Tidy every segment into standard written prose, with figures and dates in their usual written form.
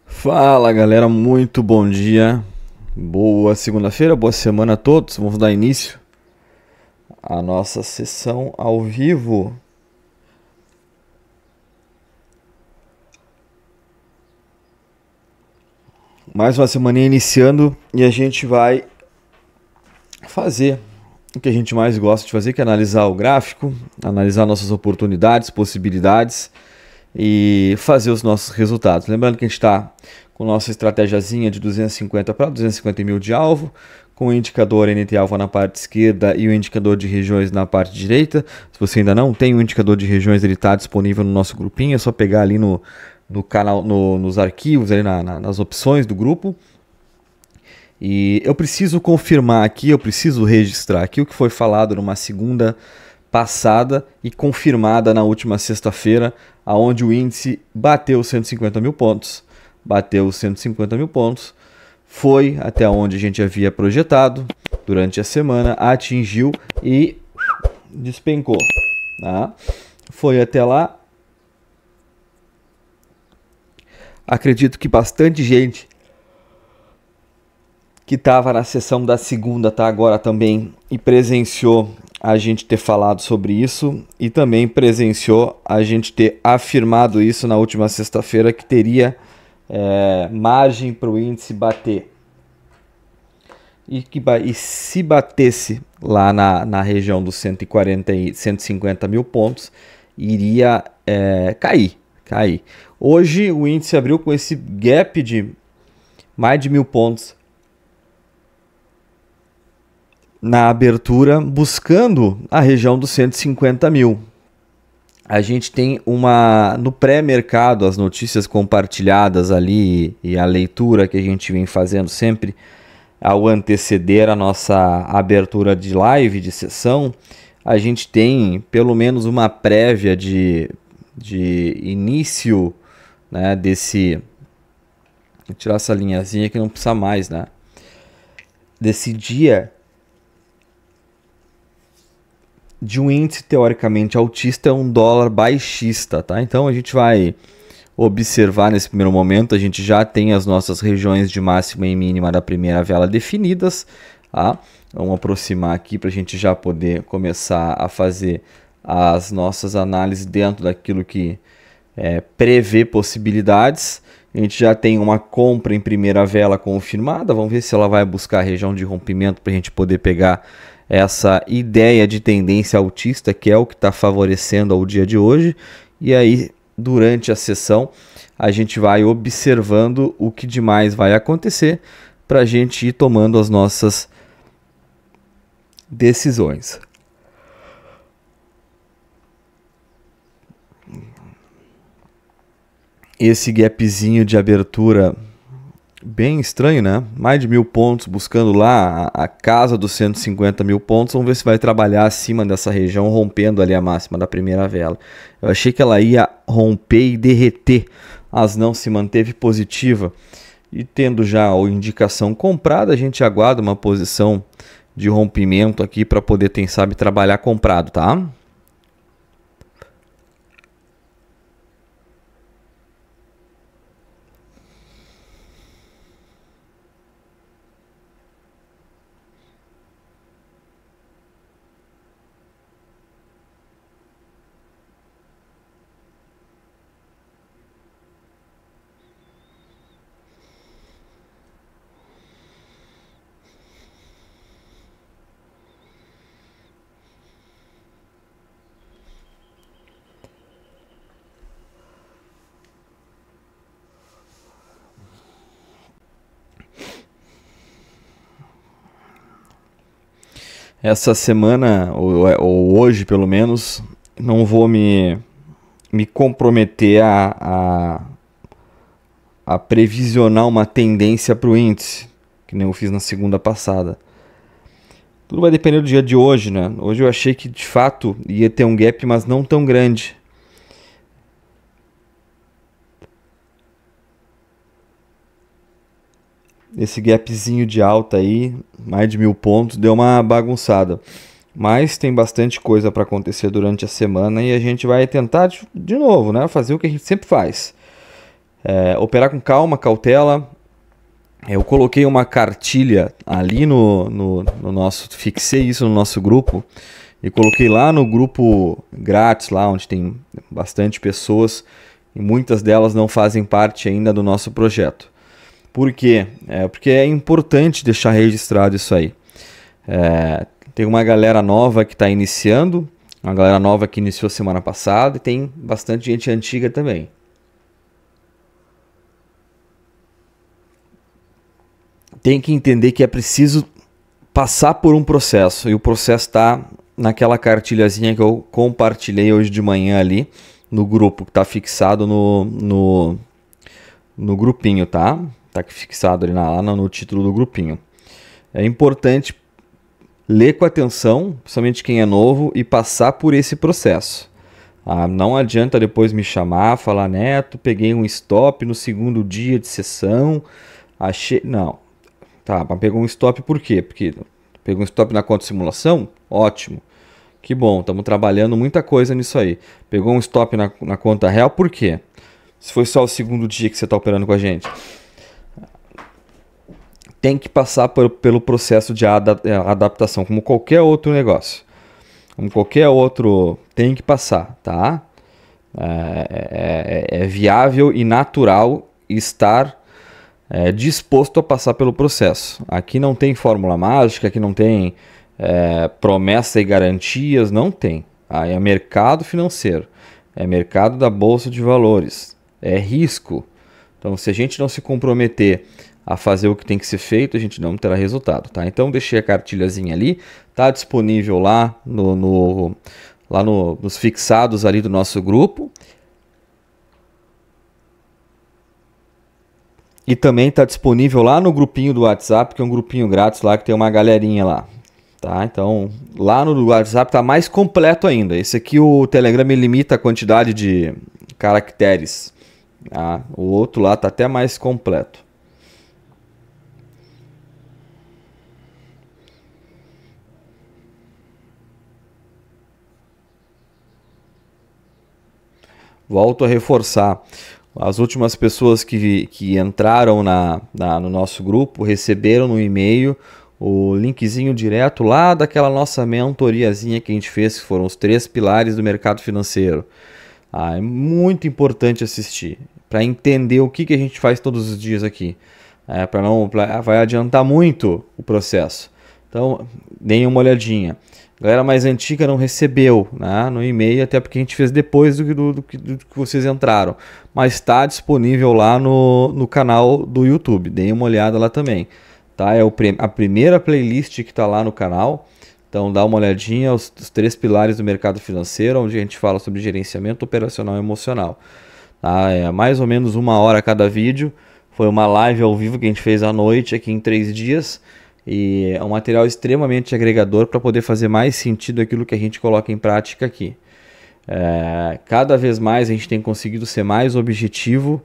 Fala galera, muito bom dia, boa segunda-feira, boa semana a todos. Vamos dar início à nossa sessão ao vivo. Mais uma semana iniciando e a gente vai fazer o que a gente mais gosta de fazer, que é analisar o gráfico, analisar nossas oportunidades, possibilidades e fazer os nossos resultados. Lembrando que a gente está com nossa estratégiazinha de 250 para 250 mil de alvo, com o indicador NT-alvo na parte esquerda e o indicador de regiões na parte direita. Se você ainda não tem o indicador de regiões, ele está disponível no nosso grupinho, é só pegar ali no canal, nos arquivos, ali nas opções do grupo. E eu preciso confirmar aqui, eu preciso registrar aqui o que foi falado numa segunda passada e confirmada na última sexta-feira, aonde o índice bateu 150 mil pontos. Bateu 150 mil pontos, foi até onde a gente havia projetado durante a semana, atingiu e despencou. Tá? Foi até lá. Acredito que bastante gente que estava na sessão da segunda tá agora também e presenciou a gente ter falado sobre isso e também presenciou a gente ter afirmado isso na última sexta-feira, que teria margem para o índice bater. E se batesse lá na região dos 140 e 150 mil pontos, iria cair. Hoje o índice abriu com esse gap de mais de 1.000 pontos na abertura, buscando a região dos 150 mil. A gente tem no pré-mercado, as notícias compartilhadas ali e a leitura que a gente vem fazendo sempre ao anteceder a nossa abertura de live, de sessão, a gente tem pelo menos uma prévia de início, né, desse... Vou tirar essa linhazinha que não precisa mais, né? Desse dia de um índice teoricamente altista, é um dólar baixista, tá? Então a gente vai observar nesse primeiro momento, a gente já tem as nossas regiões de máxima e mínima da primeira vela definidas, tá? Vamos aproximar aqui para a gente já poder começar a fazer as nossas análises dentro daquilo que prevê possibilidades. A gente já tem uma compra em primeira vela confirmada, vamos ver se ela vai buscar a região de rompimento para a gente poder pegar essa ideia de tendência altista, que é o que está favorecendo ao dia de hoje. E aí, durante a sessão, a gente vai observando o que demais vai acontecer para a gente ir tomando as nossas decisões. Esse gapzinho de abertura bem estranho, né? Mais de 1.000 pontos, buscando lá a casa dos 150 mil pontos. Vamos ver se vai trabalhar acima dessa região, rompendo ali a máxima da primeira vela. Eu achei que ela ia romper e derreter, mas não, se manteve positiva. E tendo já a indicação comprada, a gente aguarda uma posição de rompimento aqui para poder, quem sabe, trabalhar comprado, tá? Essa semana, ou hoje pelo menos, não vou me comprometer a previsionar uma tendência para o índice, que nem eu fiz na segunda passada. Tudo vai depender do dia de hoje, né? Hoje eu achei que de fato ia ter um gap, mas não tão grande. esse gapzinho de alta aí, mais de 1.000 pontos, deu uma bagunçada. Mas tem bastante coisa para acontecer durante a semana e a gente vai tentar de novo, né? Fazer o que a gente sempre faz. Operar com calma, cautela. Eu coloquei uma cartilha ali no nosso... Fixei isso no nosso grupo e coloquei lá no grupo grátis, lá onde tem bastante pessoas e muitas delas não fazem parte ainda do nosso projeto. Por quê? Porque é importante deixar registrado isso aí. Tem uma galera nova que está iniciando, uma galera nova que iniciou semana passada e tem bastante gente antiga também. Tem que entender que é preciso passar por um processo, e o processo está naquela cartilhazinha que eu compartilhei hoje de manhã ali no grupo, que está fixado no grupinho, tá? Está fixado ali lá no título do grupinho. É importante ler com atenção, principalmente quem é novo, e passar por esse processo. Não adianta depois me chamar, falar, Neto, peguei um stop no segundo dia de sessão, achei... Não. Tá, mas pegou um stop por quê? Porque pegou um stop na conta de simulação? Ótimo. Que bom, estamos trabalhando muita coisa nisso aí. Pegou um stop na conta real, por quê? Se foi só o segundo dia que você está operando com a gente. Tem que passar pelo processo de adaptação, como qualquer outro negócio. Como qualquer outro, tem que passar, tá? É viável e natural estar disposto a passar pelo processo. Aqui não tem fórmula mágica, aqui não tem promessa e garantias, não tem. É mercado financeiro, é mercado da Bolsa de Valores, é risco. Então, se a gente não se comprometer a fazer o que tem que ser feito, a gente não terá resultado, tá? Então deixei a cartilhazinha ali, tá disponível lá nos fixados ali do nosso grupo. E também está disponível lá no grupinho do WhatsApp, que é um grupinho grátis lá, que tem uma galerinha lá. Tá? Então, lá no WhatsApp está mais completo ainda. Esse aqui, o Telegram, limita a quantidade de caracteres. Tá? O outro lá está até mais completo. Volto a reforçar. As últimas pessoas que entraram no nosso grupo receberam no e-mail o linkzinho direto lá daquela nossa mentoriazinha que a gente fez, que foram os 3 pilares do mercado financeiro. É muito importante assistir, para entender o que a gente faz todos os dias aqui. Vai adiantar muito o processo. Então, deem uma olhadinha. A galera mais antiga não recebeu, né, no e-mail, até porque a gente fez depois do que vocês entraram. Mas está disponível lá no canal do YouTube. Deem uma olhada lá também. Tá? É a primeira playlist que está lá no canal. Então dá uma olhadinha, os 3 pilares do mercado financeiro, onde a gente fala sobre gerenciamento operacional e emocional. Tá? É mais ou menos 1 hora cada vídeo. Foi uma live ao vivo que a gente fez à noite aqui em 3 dias. E é um material extremamente agregador para poder fazer mais sentido aquilo que a gente coloca em prática aqui. Cada vez mais a gente tem conseguido ser mais objetivo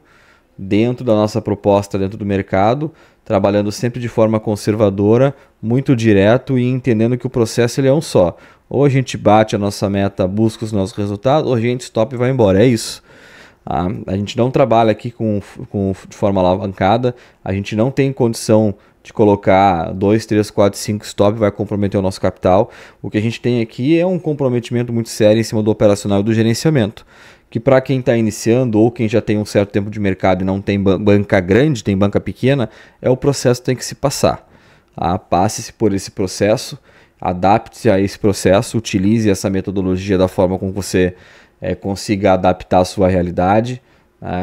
dentro da nossa proposta, dentro do mercado, trabalhando sempre de forma conservadora, muito direto e entendendo que o processo ele é um só. Ou a gente bate a nossa meta, busca os nossos resultados, ou a gente stop e vai embora. É isso. A gente não trabalha aqui de forma alavancada, a gente não tem condição de colocar 2, 3, 4, 5 stop, vai comprometer o nosso capital. O que a gente tem aqui é um comprometimento muito sério em cima do operacional e do gerenciamento, que para quem está iniciando ou quem já tem um certo tempo de mercado e não tem banca grande, tem banca pequena, é o processo que tem que se passar. Passe-se por esse processo, adapte-se a esse processo, utilize essa metodologia da forma como você consiga adaptar a sua realidade.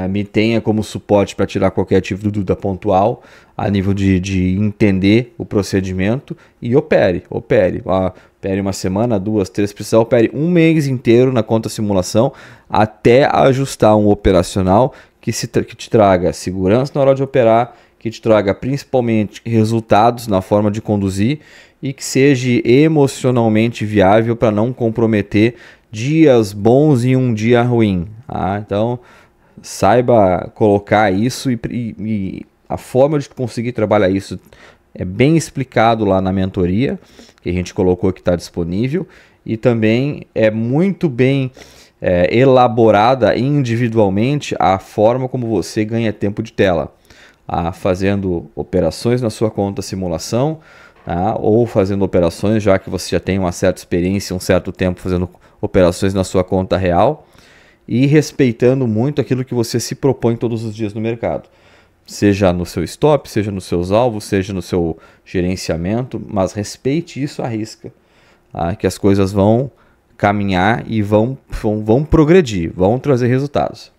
Me tenha como suporte para tirar qualquer tipo de dúvida pontual a nível de entender o procedimento e opere. Opere 1 semana, 2, 3, precisar, opere 1 mês inteiro na conta simulação até ajustar um operacional que te traga segurança na hora de operar, que te traga principalmente resultados na forma de conduzir e que seja emocionalmente viável para não comprometer dias bons e um dia ruim. Então, saiba colocar isso e A forma de conseguir trabalhar isso é bem explicado lá na mentoria, que a gente colocou que está disponível, e também é muito bem elaborada individualmente a forma como você ganha tempo de tela, fazendo operações na sua conta simulação, ou fazendo operações já que você já tem uma certa experiência, um certo tempo fazendo operações na sua conta real, e respeitando muito aquilo que você se propõe todos os dias no mercado. Seja no seu stop, seja nos seus alvos, seja no seu gerenciamento, mas respeite isso à risca, que as coisas vão caminhar e vão progredir, vão trazer resultados.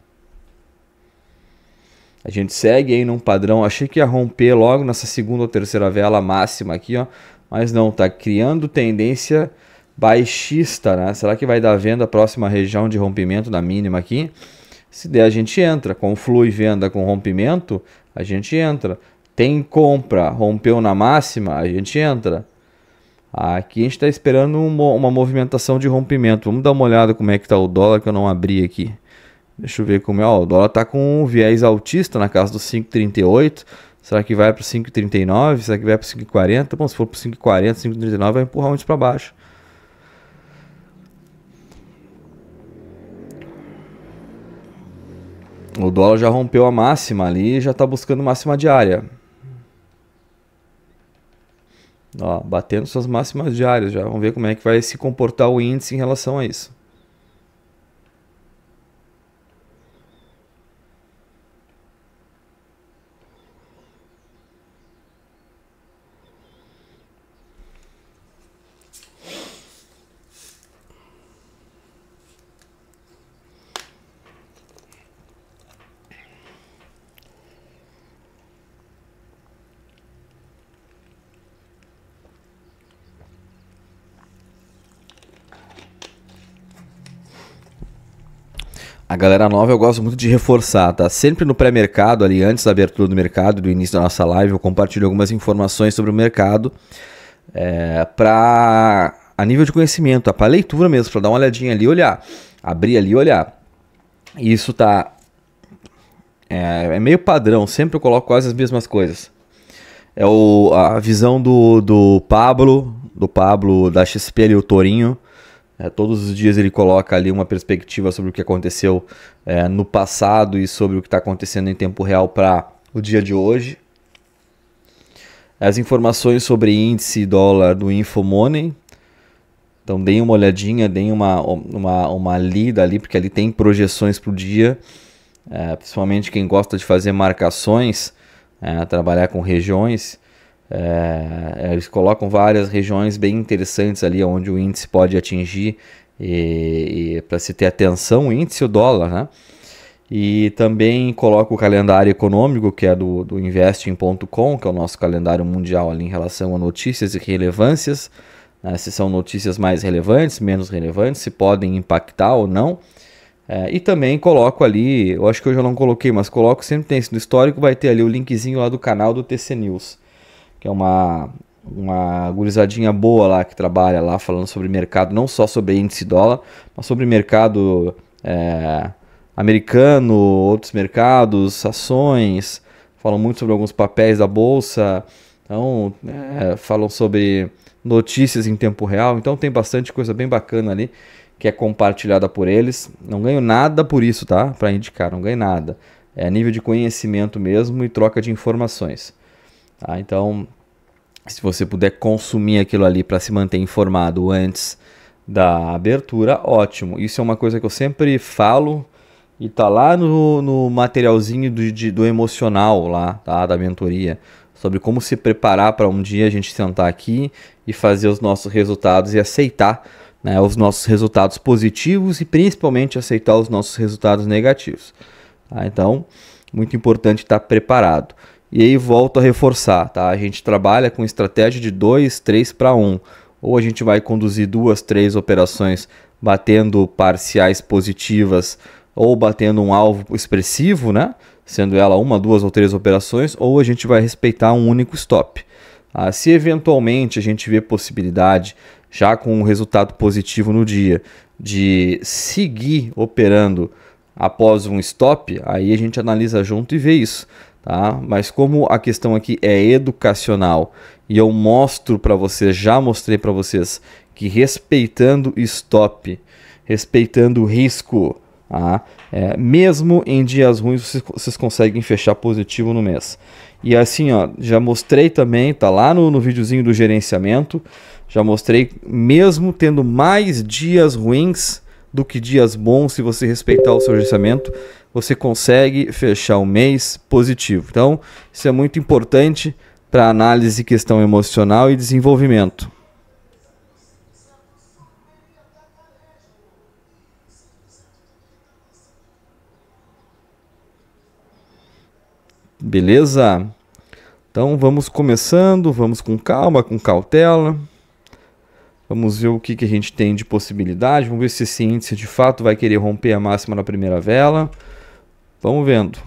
A gente segue aí num padrão, achei que ia romper logo nessa segunda ou terceira vela máxima aqui, ó, mas não, tá criando tendência baixista, né? Será que vai dar venda a próxima região de rompimento da mínima aqui? Se der, a gente entra. Com flui venda com rompimento, a gente entra. Tem compra, rompeu na máxima, a gente entra. Aqui a gente está esperando uma movimentação de rompimento. Vamos dar uma olhada como é que está o dólar, que eu não abri aqui. Deixa eu ver como é. Ó, o dólar está com um viés altista na casa dos 5,38. Será que vai para 5,39? Será que vai para 5,40? Bom, se for para 5,40, 5,39 vai empurrar muito para baixo. O dólar já rompeu a máxima ali e já está buscando máxima diária. Ó, batendo suas máximas diárias já. Vamos ver como é que vai se comportar o índice em relação a isso. A galera nova eu gosto muito de reforçar, tá? Sempre no pré-mercado, ali antes da abertura do mercado, do início da nossa live, eu compartilho algumas informações sobre o mercado a nível de conhecimento, para leitura mesmo, para dar uma olhadinha ali, olhar, abrir ali e olhar. E isso tá é meio padrão, sempre eu coloco quase as mesmas coisas. É a visão do Pablo da XP ali, o Torinho. Todos os dias ele coloca ali uma perspectiva sobre o que aconteceu no passado e sobre o que está acontecendo em tempo real para o dia de hoje. As informações sobre índice dólar do Infomoney. Então deem uma olhadinha, deem uma lida ali, porque ali tem projeções para o dia. Principalmente quem gosta de fazer marcações, trabalhar com regiões. Eles colocam várias regiões bem interessantes ali onde o índice pode atingir e para se ter atenção o índice e o dólar, né? E também coloca o calendário econômico, que é do investing.com, que é o nosso calendário mundial ali em relação a notícias e relevâncias, né? Se são notícias mais relevantes, menos relevantes, se podem impactar ou não. E também coloco ali, eu acho que hoje eu não coloquei, mas coloco, sempre tem isso no histórico, vai ter ali o linkzinho lá do canal do TC News, que é uma gurizadinha boa lá que trabalha lá falando sobre mercado, não só sobre índice dólar, mas sobre mercado americano, outros mercados, ações, falam muito sobre alguns papéis da bolsa, então falam sobre notícias em tempo real, então tem bastante coisa bem bacana ali que é compartilhada por eles. Não ganho nada por isso, tá? Para indicar, não ganho nada. É nível de conhecimento mesmo e troca de informações. Tá? Então, se você puder consumir aquilo ali para se manter informado antes da abertura, ótimo. Isso é uma coisa que eu sempre falo e tá lá no materialzinho do emocional lá, tá? Da mentoria, sobre como se preparar para um dia a gente sentar aqui e fazer os nossos resultados e aceitar, né, os nossos resultados positivos e principalmente aceitar os nossos resultados negativos. Tá? Então, muito importante estar preparado. E aí volto a reforçar, tá? A gente trabalha com estratégia de 2, 3 para 1. Ou a gente vai conduzir 2, 3 operações batendo parciais positivas ou batendo um alvo expressivo, né? Sendo ela 1, 2 ou 3 operações, ou a gente vai respeitar um único stop. Se eventualmente a gente vê possibilidade, já com um resultado positivo no dia, de seguir operando após um stop, aí a gente analisa junto e vê isso. tá? Mas como a questão aqui é educacional e eu mostro para vocês, já mostrei para vocês que respeitando stop, respeitando o risco, tá? Mesmo em dias ruins vocês conseguem fechar positivo no mês. E assim, ó, já mostrei também, tá lá no videozinho do gerenciamento, já mostrei, mesmo tendo mais dias ruins do que dias bons, se você respeitar o seu gerenciamento, você consegue fechar o mês positivo. Então, isso é muito importante para análise, questão emocional e desenvolvimento. Beleza? Então vamos começando, vamos com calma, com cautela. Vamos ver o que a gente tem de possibilidade. Vamos ver se esse índice de fato vai querer romper a máxima na primeira vela. Vamos vendo.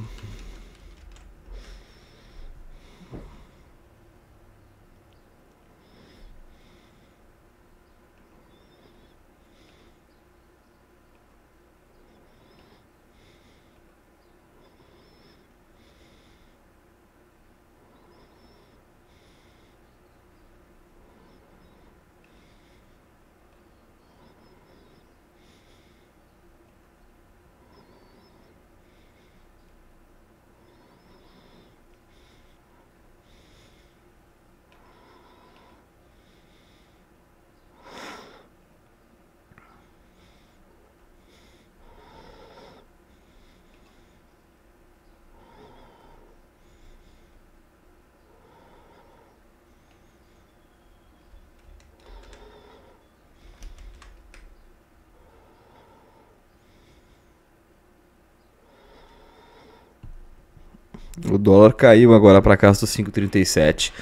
O dólar caiu agora para casa dos 5,37.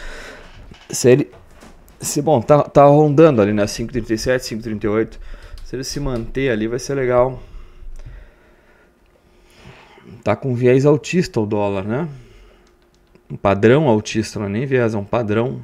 Bom, tá rondando ali, né? 5,37, 5,38. Se ele se manter ali, vai ser legal. Tá com viés altista o dólar, né? Um padrão altista, não é nem viés, é um padrão.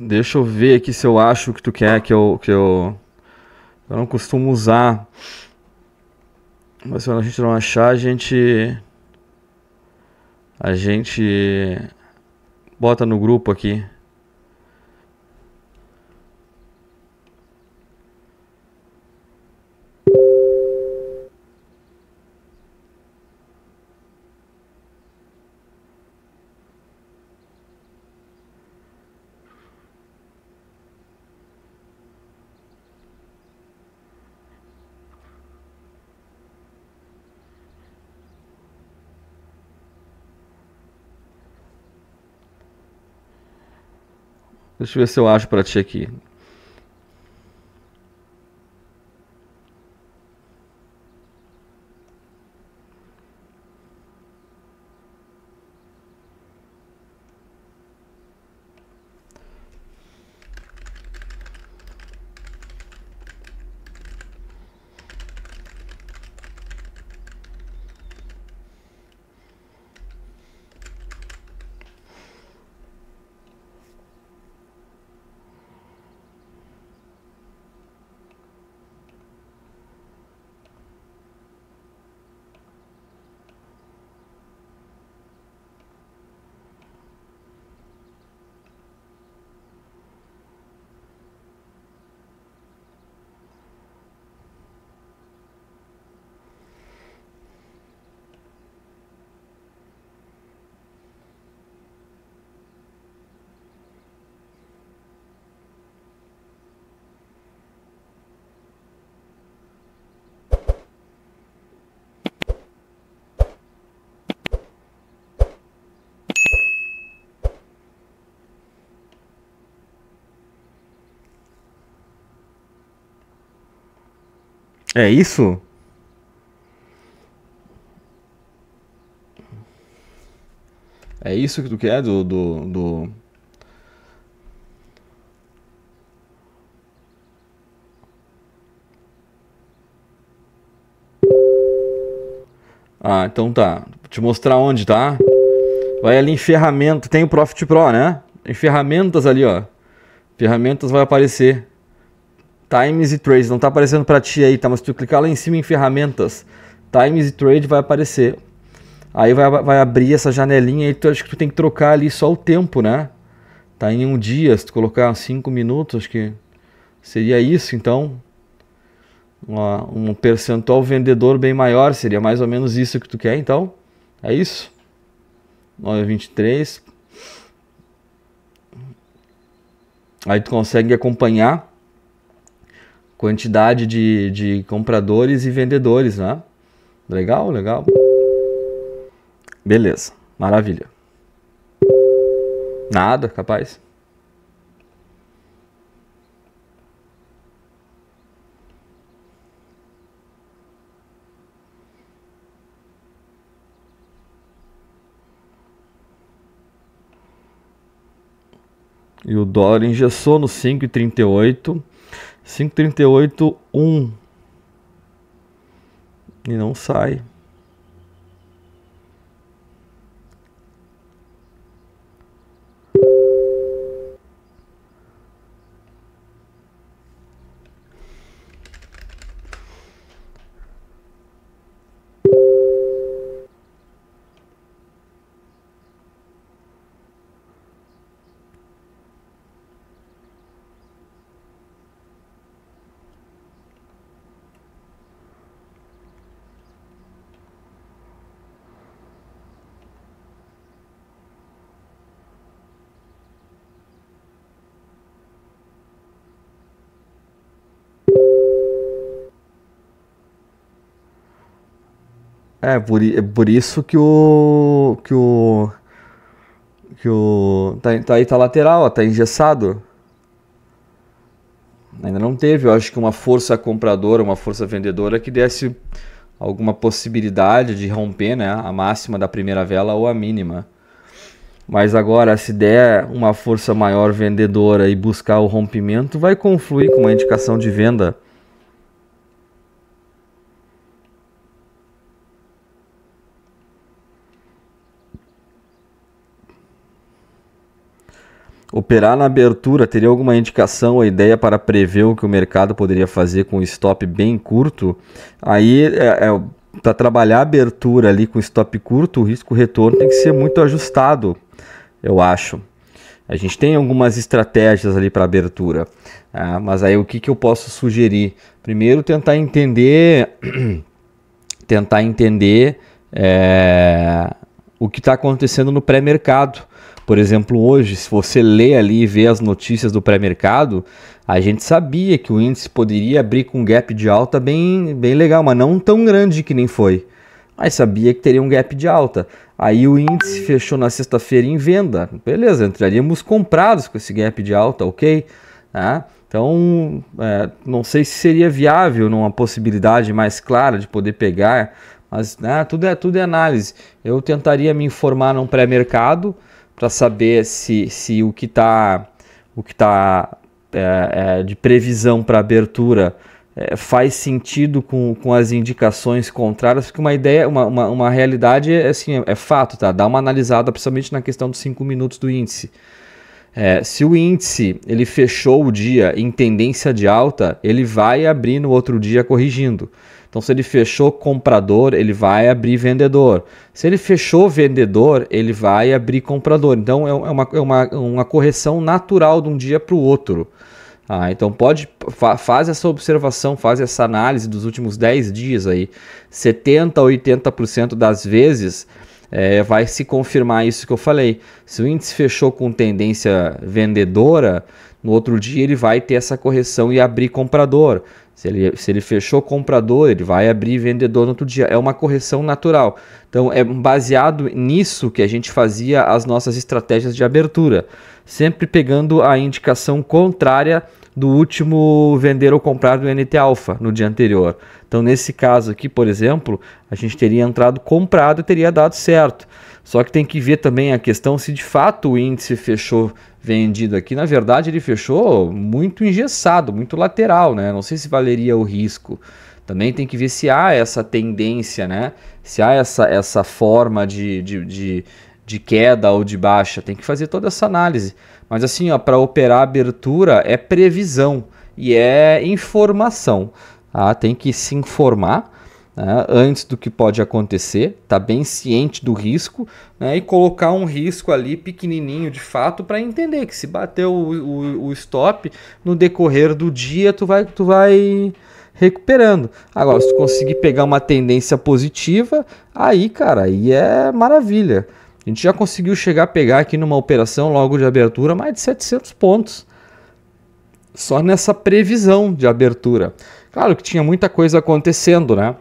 Deixa eu ver aqui se eu acho que tu quer eu não costumo usar. Mas se a gente não achar, a gente bota no grupo aqui. Deixa eu ver se eu acho pra ti aqui. É isso? É isso que tu quer do... Ah, então tá. Vou te mostrar onde, tá? Vai ali em ferramenta, tem o Profit Pro, né? Em ferramentas ali, ó. Ferramentas vai aparecer. Times e Trades, não tá aparecendo pra ti aí, tá? Mas se tu clicar lá em cima em ferramentas, Times e Trade vai aparecer. Aí vai abrir essa janelinha e tu acho que tu tem que trocar ali só o tempo, né? Tá em um dia, se tu colocar 5 minutos, acho que seria isso, então. Um percentual vendedor bem maior, seria mais ou menos isso que tu quer, então. É isso? 9,23. Aí tu consegue acompanhar quantidade de compradores e vendedores, né? Legal, legal. Beleza, maravilha. Nada, capaz. E o dólar engessou no 5,38. 5,38,1. E não sai. É por isso tá aí, tá lateral, ó, tá engessado. Ainda não teve, eu acho que uma força compradora, uma força vendedora que desse alguma possibilidade de romper, né, a máxima da primeira vela ou a mínima. Mas agora, se der uma força maior vendedora e buscar o rompimento, vai confluir com uma indicação de venda. Operar na abertura teria alguma indicação ou ideia para prever o que o mercado poderia fazer com um stop bem curto? Aí, para trabalhar a abertura ali com stop curto, o risco-retorno tem que ser muito ajustado, eu acho. A gente tem algumas estratégias ali para abertura, mas aí o que eu posso sugerir? Primeiro, tentar entender o que está acontecendo no pré-mercado. Por exemplo, hoje, se você lê ali e vê as notícias do pré-mercado, a gente sabia que o índice poderia abrir com um gap de alta bem legal, mas não tão grande que nem foi. Mas sabia que teria um gap de alta. Aí o índice fechou na sexta-feira em venda. Beleza, entraríamos comprados com esse gap de alta, ok? Então, não sei se seria viável numa possibilidade mais clara de poder pegar, mas tudo é análise. Eu tentaria me informar num pré-mercado para saber se o que tá de previsão para abertura faz sentido com as indicações contrárias, porque uma realidade é fato, tá? Dá uma analisada, principalmente na questão dos 5 minutos do índice. Se o índice ele fechou o dia em tendência de alta, ele vai abrir no outro dia corrigindo. Então, se ele fechou comprador, ele vai abrir vendedor. Se ele fechou vendedor, ele vai abrir comprador. Então, é uma correção natural de um dia para o outro. Então, faz essa observação, faz essa análise dos últimos 10 dias aí. 70% a 80% das vezes vai se confirmar isso que eu falei. Se o índice fechou com tendência vendedora, no outro dia ele vai ter essa correção e abrir comprador. Se ele fechou comprador, ele vai abrir vendedor no outro dia. É uma correção natural. Então é baseado nisso que a gente fazia as nossas estratégias de abertura, sempre pegando a indicação contrária do último vender ou comprar do NT Alpha no dia anterior. Então nesse caso aqui, por exemplo, a gente teria entrado comprado e teria dado certo. Só que tem que ver também a questão se de fato o índice fechou vendido aqui. Na verdade ele fechou muito engessado, muito lateral, né? Não sei se valeria o risco. Também tem que ver se há essa tendência, né? Se há essa forma de queda ou de baixa. Tem que fazer toda essa análise. Mas assim, para operar abertura é previsão e é informação. Tá? Tem que se informar, né, antes do que pode acontecer, tá bem ciente do risco, né, e colocar um risco ali pequenininho de fato para entender que se bater o stop no decorrer do dia tu vai recuperando. Agora, se tu conseguir pegar uma tendência positiva, aí, cara, aí é maravilha. A gente já conseguiu chegar a pegar aqui numa operação logo de abertura mais de 700 pontos. Só nessa previsão de abertura. Claro que tinha muita coisa acontecendo, né?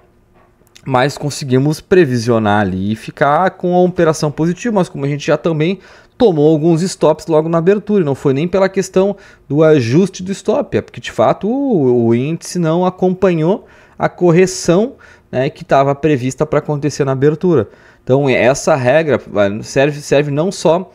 Mas conseguimos previsionar ali e ficar com a operação positiva. Mas como a gente já também tomou alguns stops logo na abertura. Não foi nem pela questão do ajuste do stop. É porque de fato o índice não acompanhou a correção, né, que estava prevista para acontecer na abertura. Então essa regra serve não só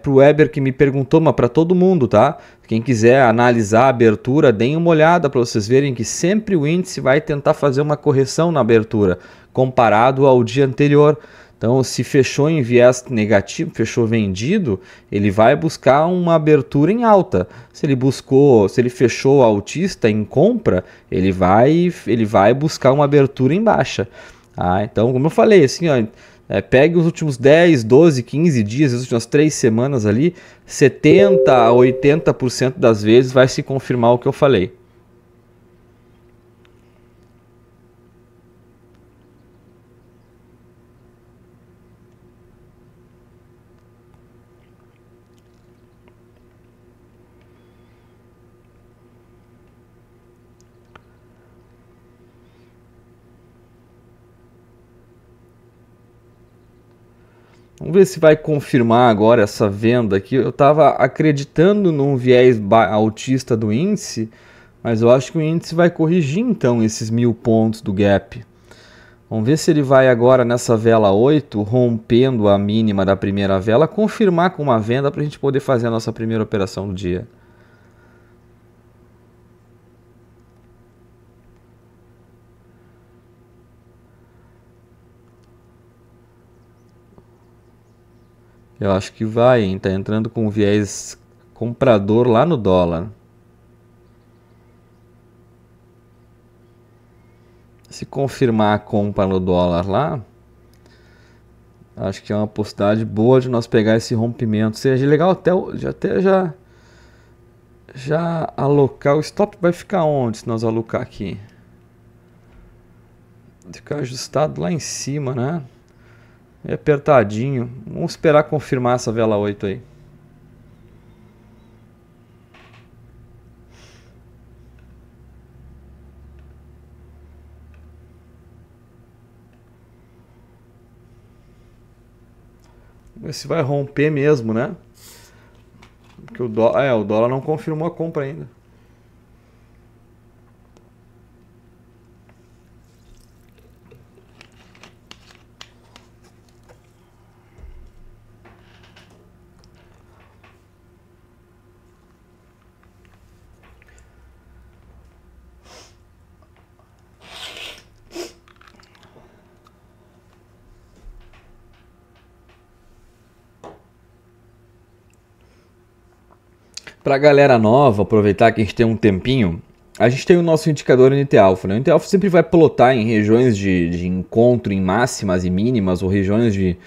para o Weber que me perguntou, mas para todo mundo, tá? Quem quiser analisar a abertura, deem uma olhada para vocês verem que sempre o índice vai tentar fazer uma correção na abertura, comparado ao dia anterior. Então se fechou em viés negativo, fechou vendido, ele vai buscar uma abertura em alta. Se ele fechou altista em compra, ele vai buscar uma abertura em baixa. Ah, então, como eu falei, assim, ó, pegue os últimos 10, 12, 15 dias, as últimas 3 semanas ali, 70% a 80% das vezes vai se confirmar o que eu falei. Vamos ver se vai confirmar agora essa venda aqui. Eu estava acreditando num viés altista do índice, mas eu acho que o índice vai corrigir então esses 1000 pontos do gap. Vamos ver se ele vai agora nessa vela 8, rompendo a mínima da primeira vela, confirmar com uma venda para a gente poder fazer a nossa primeira operação do dia. Eu acho que vai, hein? Tá entrando com viés comprador lá no dólar. Se confirmar a compra no dólar lá, acho que é uma possibilidade boa de nós pegar esse rompimento. Seja legal até já alocar. O stop vai ficar onde se nós alocar aqui? Vai ficar ajustado lá em cima, né? É apertadinho. Vamos esperar confirmar essa vela 8 aí. Vamos ver se vai romper mesmo, né? Porque o dólar não confirmou a compra ainda. Para a galera nova, aproveitar que a gente tem um tempinho, a gente tem o nosso indicador NT Alpha, né? O NT Alpha sempre vai plotar em regiões de encontro em máximas e mínimas ou regiões de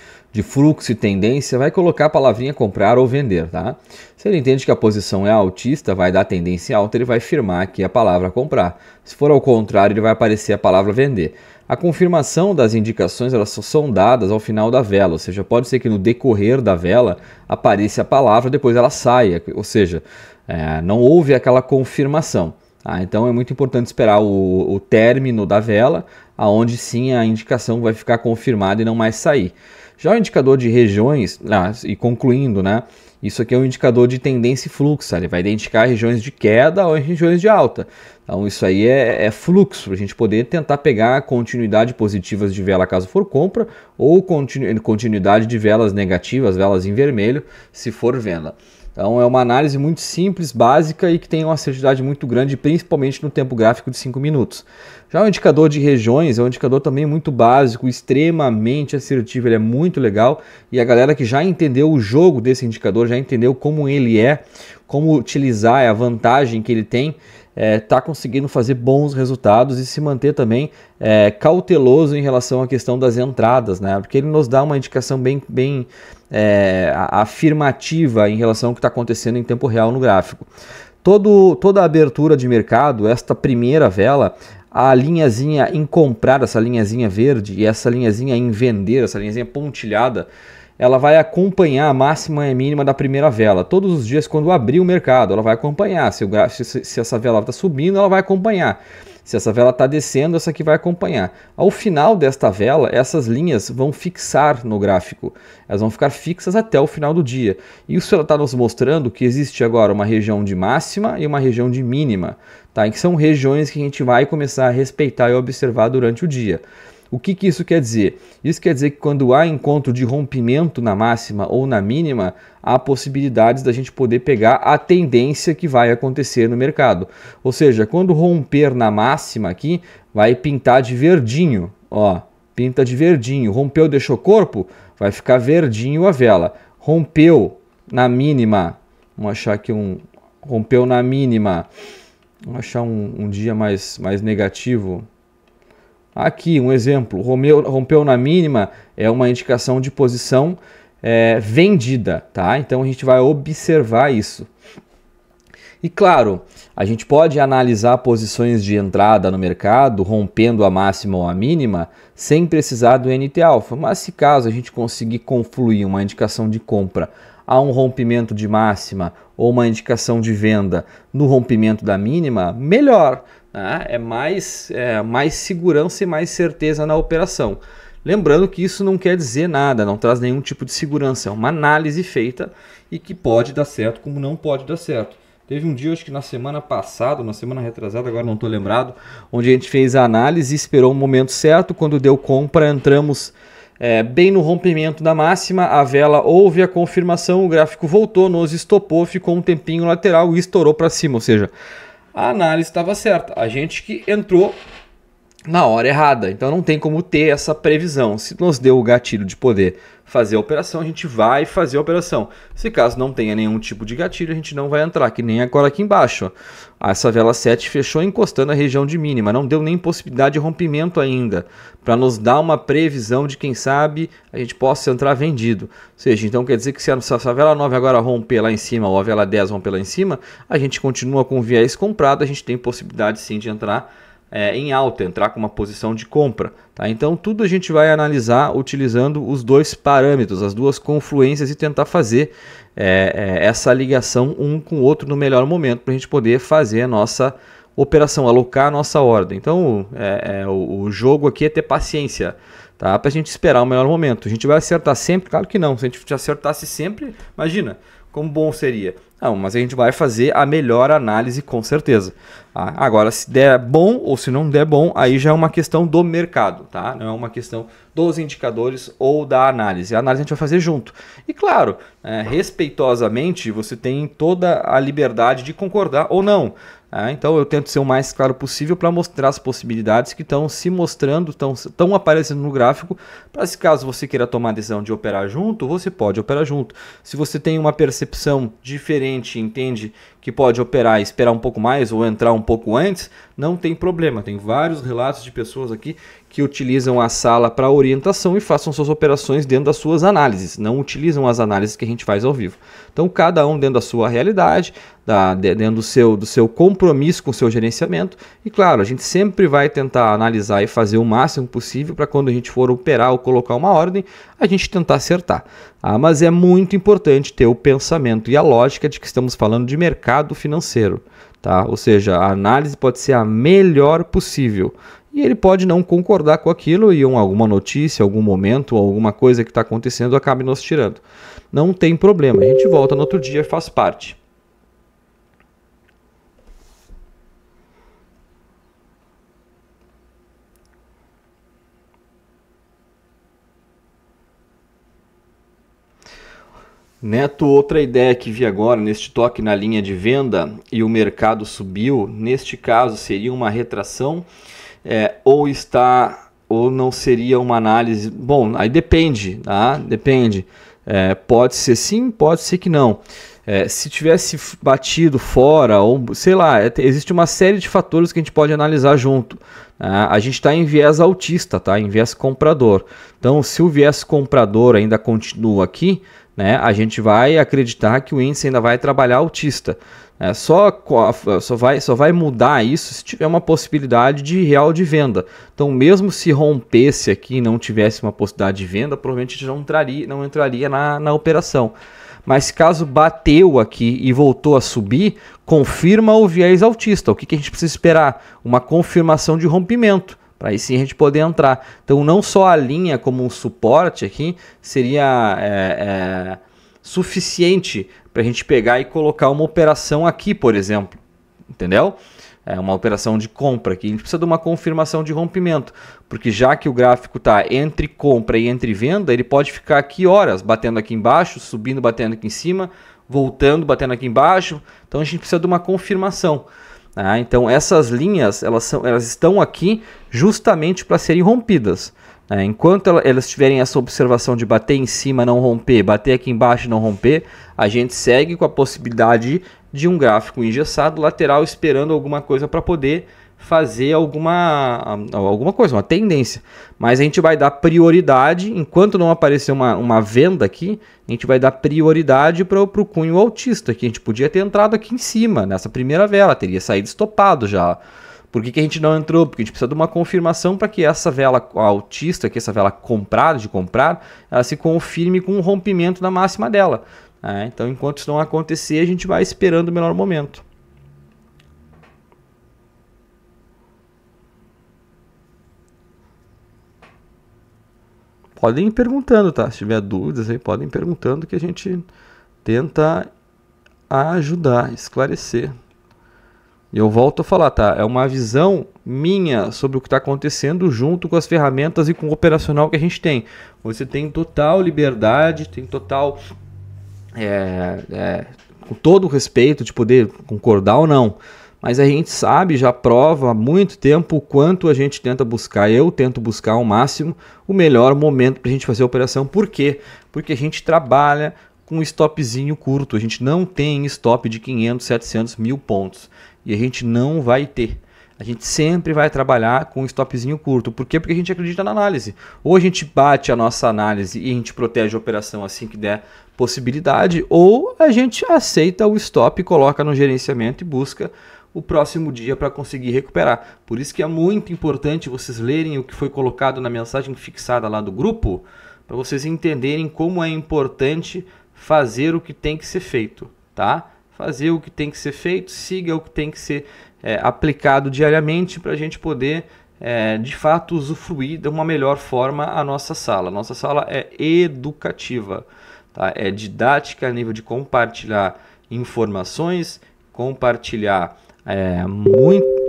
fluxo e tendência, vai colocar a palavrinha comprar ou vender, tá? Se ele entende que a posição é altista, vai dar tendência alta, ele vai firmar aqui a palavra comprar. Se for ao contrário, ele vai aparecer a palavra vender. A confirmação das indicações elas são dadas ao final da vela, ou seja, pode ser que no decorrer da vela apareça a palavra, depois ela saia, ou seja, não houve aquela confirmação. Então é muito importante esperar o término da vela, aonde sim a indicação vai ficar confirmada e não mais sair. Já o indicador de regiões, e concluindo, né, isso aqui é um indicador de tendência e fluxo, ele vai identificar regiões de queda ou regiões de alta. Então isso aí é fluxo, para a gente poder tentar pegar continuidade positivas de vela caso for compra, ou continuidade de velas negativas, velas em vermelho, se for venda. Então é uma análise muito simples, básica e que tem uma assertividade muito grande, principalmente no tempo gráfico de 5 minutos. Já o indicador de regiões é um indicador também muito básico, extremamente assertivo, ele é muito legal. E a galera que já entendeu o jogo desse indicador, já entendeu como ele é, como utilizar, a vantagem que ele tem, está conseguindo fazer bons resultados e se manter também cauteloso em relação à questão das entradas, né? Porque ele nos dá uma indicação bem afirmativa em relação ao que está acontecendo em tempo real no gráfico. Toda a abertura de mercado, esta primeira vela, a linhazinha em comprar, essa linhazinha verde, e essa linhazinha em vender, essa linhazinha pontilhada, ela vai acompanhar a máxima e a mínima da primeira vela. Todos os dias, quando abrir o mercado, ela vai acompanhar. Se essa vela está subindo, ela vai acompanhar. Se essa vela está descendo, essa aqui vai acompanhar. Ao final desta vela, essas linhas vão fixar no gráfico. Elas vão ficar fixas até o final do dia. Isso ela está nos mostrando que existe agora uma região de máxima e uma região de mínima, tá? Que são regiões que a gente vai começar a respeitar e observar durante o dia. O que isso quer dizer? Isso quer dizer que quando há encontro de rompimento na máxima ou na mínima, há possibilidades da gente poder pegar a tendência que vai acontecer no mercado. Ou seja, quando romper na máxima aqui, vai pintar de verdinho, ó, pinta de verdinho. Rompeu, deixou corpo, vai ficar verdinho a vela. Rompeu na mínima, vamos achar aqui rompeu na mínima, vamos achar um dia mais negativo. Aqui um exemplo, rompeu na mínima, é uma indicação de posição vendida, tá? Então a gente vai observar isso. E claro, a gente pode analisar posições de entrada no mercado, rompendo a máxima ou a mínima, sem precisar do NT-alfa. Mas se caso a gente conseguir confluir uma indicação de compra a um rompimento de máxima ou uma indicação de venda no rompimento da mínima, melhor. É mais segurança e mais certeza na operação. Lembrando que isso não quer dizer nada, não traz nenhum tipo de segurança. É uma análise feita e que pode dar certo como não pode dar certo. Teve um dia, acho que na semana passada, na semana retrasada, agora não estou lembrado, onde a gente fez a análise e esperou o momento certo. Quando deu compra, entramos bem no rompimento da máxima, a vela houve a confirmação, o gráfico voltou, nos estopou, ficou um tempinho lateral e estourou para cima, ou seja, a análise estava certa, a gente que entrou na hora errada, então não tem como ter essa previsão. Se nos deu o gatilho de poder fazer a operação, a gente vai fazer a operação. Se caso não tenha nenhum tipo de gatilho, a gente não vai entrar, que nem agora aqui embaixo. Essa vela 7 fechou encostando a região de mínima, não deu nem possibilidade de rompimento ainda, para nos dar uma previsão de quem sabe a gente possa entrar vendido. Ou seja, então quer dizer que se a vela 9 agora romper lá em cima ou a vela 10 romper lá em cima, a gente continua com o viés comprado, a gente tem possibilidade sim de entrar em alta, entrar com uma posição de compra, tá? Então tudo a gente vai analisar utilizando os dois parâmetros, as duas confluências, e tentar fazer essa ligação um com o outro no melhor momento para a gente poder fazer a nossa operação, alocar a nossa ordem. Então o jogo aqui é ter paciência, tá? Para a gente esperar o melhor momento. A gente vai acertar sempre? Claro que não. Se a gente acertasse sempre, imagina como bom seria. Não, mas a gente vai fazer a melhor análise com certeza. Tá? Agora, se der bom ou se não der bom, aí já é uma questão do mercado, tá? Não é uma questão dos indicadores ou da análise. A análise a gente vai fazer junto. E claro, respeitosamente, você tem toda a liberdade de concordar ou não. Então eu tento ser o mais claro possível para mostrar as possibilidades que estão se mostrando, estão aparecendo no gráfico, para se caso você queira tomar a decisão de operar junto, você pode operar junto. Se você tem uma percepção diferente, entende que pode operar e esperar um pouco mais ou entrar um pouco antes, não tem problema. Tem vários relatos de pessoas aqui que utilizam a sala para orientação e façam suas operações dentro das suas análises, não utilizam as análises que a gente faz ao vivo. Então cada um dentro da sua realidade, dentro do seu compromisso com o seu gerenciamento, e claro, a gente sempre vai tentar analisar e fazer o máximo possível para quando a gente for operar ou colocar uma ordem, a gente tentar acertar. Mas é muito importante ter o pensamento e a lógica de que estamos falando de mercado mercado financeiro, tá? Ou seja, a análise pode ser a melhor possível. E ele pode não concordar com aquilo e alguma notícia, algum momento, alguma coisa que está acontecendo acabe nos tirando. Não tem problema, a gente volta no outro dia e faz parte. Neto, outra ideia que vi agora neste toque na linha de venda e o mercado subiu, neste caso seria uma retração ou não seria uma análise? Bom, aí depende, tá? Depende. Pode ser sim, pode ser que não. Se tivesse batido fora, ou sei lá, existe uma série de fatores que a gente pode analisar junto. A gente está em viés altista, tá? Em viés comprador. Então, se o viés comprador ainda continua aqui, né, a gente vai acreditar que o índice ainda vai trabalhar altista. Só vai mudar isso se tiver uma possibilidade de real de venda. Então, mesmo se rompesse aqui e não tivesse uma possibilidade de venda, provavelmente a gente não entraria na operação. Mas caso bateu aqui e voltou a subir, confirma o viés altista. O que a gente precisa esperar? Uma confirmação de rompimento, para aí sim a gente poder entrar. Então não só a linha como um suporte aqui seria suficiente para a gente pegar e colocar uma operação aqui, por exemplo. Entendeu? Uma operação de compra aqui. A gente precisa de uma confirmação de rompimento, porque já que o gráfico está entre compra e entre venda, ele pode ficar aqui horas, batendo aqui embaixo, subindo, batendo aqui em cima, voltando, batendo aqui embaixo. Então a gente precisa de uma confirmação. Então essas linhas elas estão aqui justamente para serem rompidas. Enquanto elas tiverem essa observação de bater em cima, não romper, bater aqui embaixo, não romper, a gente segue com a possibilidade de um gráfico engessado lateral esperando alguma coisa para poder fazer alguma coisa, uma tendência. Mas a gente vai dar prioridade, enquanto não aparecer uma venda aqui, a gente vai dar prioridade para o cunho altista, que a gente podia ter entrado aqui em cima, nessa primeira vela, teria saído estopado já. Por que a gente não entrou? Porque a gente precisa de uma confirmação para que essa vela altista, que essa vela de comprar, ela se confirme com um rompimento na máxima dela. Então, enquanto isso não acontecer, a gente vai esperando o melhor momento. Podem ir perguntando, tá? Se tiver dúvidas, aí podem ir perguntando que a gente tenta ajudar, esclarecer. E eu volto a falar, tá? É uma visão minha sobre o que está acontecendo junto com as ferramentas e com o operacional que a gente tem. Você tem total liberdade, tem total... com todo o respeito de poder concordar ou não. Mas a gente sabe, já prova há muito tempo o quanto a gente tenta buscar. Eu tento buscar ao máximo o melhor momento para a gente fazer a operação. Por quê? Porque a gente trabalha com um stopzinho curto. A gente não tem stop de 500, 700, 1000 pontos. E a gente não vai ter. A gente sempre vai trabalhar com um stopzinho curto. Por quê? Porque a gente acredita na análise. Ou a gente bate a nossa análise e a gente protege a operação assim que der possibilidade, ou a gente aceita o stop, coloca no gerenciamento e busca o próximo dia para conseguir recuperar. Por isso que é muito importante vocês lerem o que foi colocado na mensagem fixada lá do grupo, para vocês entenderem como é importante fazer o que tem que ser feito, tá? Fazer o que tem que ser feito, siga o que tem que ser aplicado diariamente para a gente poder, de fato, usufruir de uma melhor forma a nossa sala. Nossa sala é educativa, tá? É didática a nível de compartilhar informações, compartilhar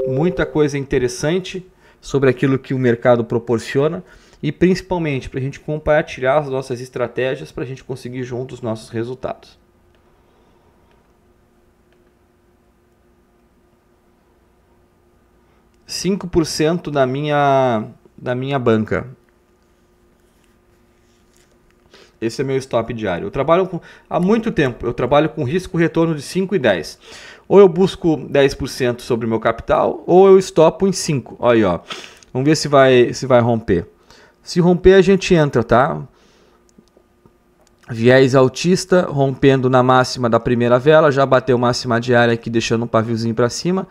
muita coisa interessante sobre aquilo que o mercado proporciona e principalmente para a gente compartilhar as nossas estratégias para a gente conseguir juntos os nossos resultados. $5% da minha banca. Esse é meu stop diário. Eu trabalho há muito tempo. Eu trabalho com risco retorno de 5 e 10. Ou eu busco 10% sobre o meu capital, ou eu stopo em 5. Olha aí, ó. Vamos ver se vai romper. Se romper, a gente entra, tá? Viés altista, rompendo na máxima da primeira vela. Já bateu máxima diária aqui, deixando um paviozinho para cima.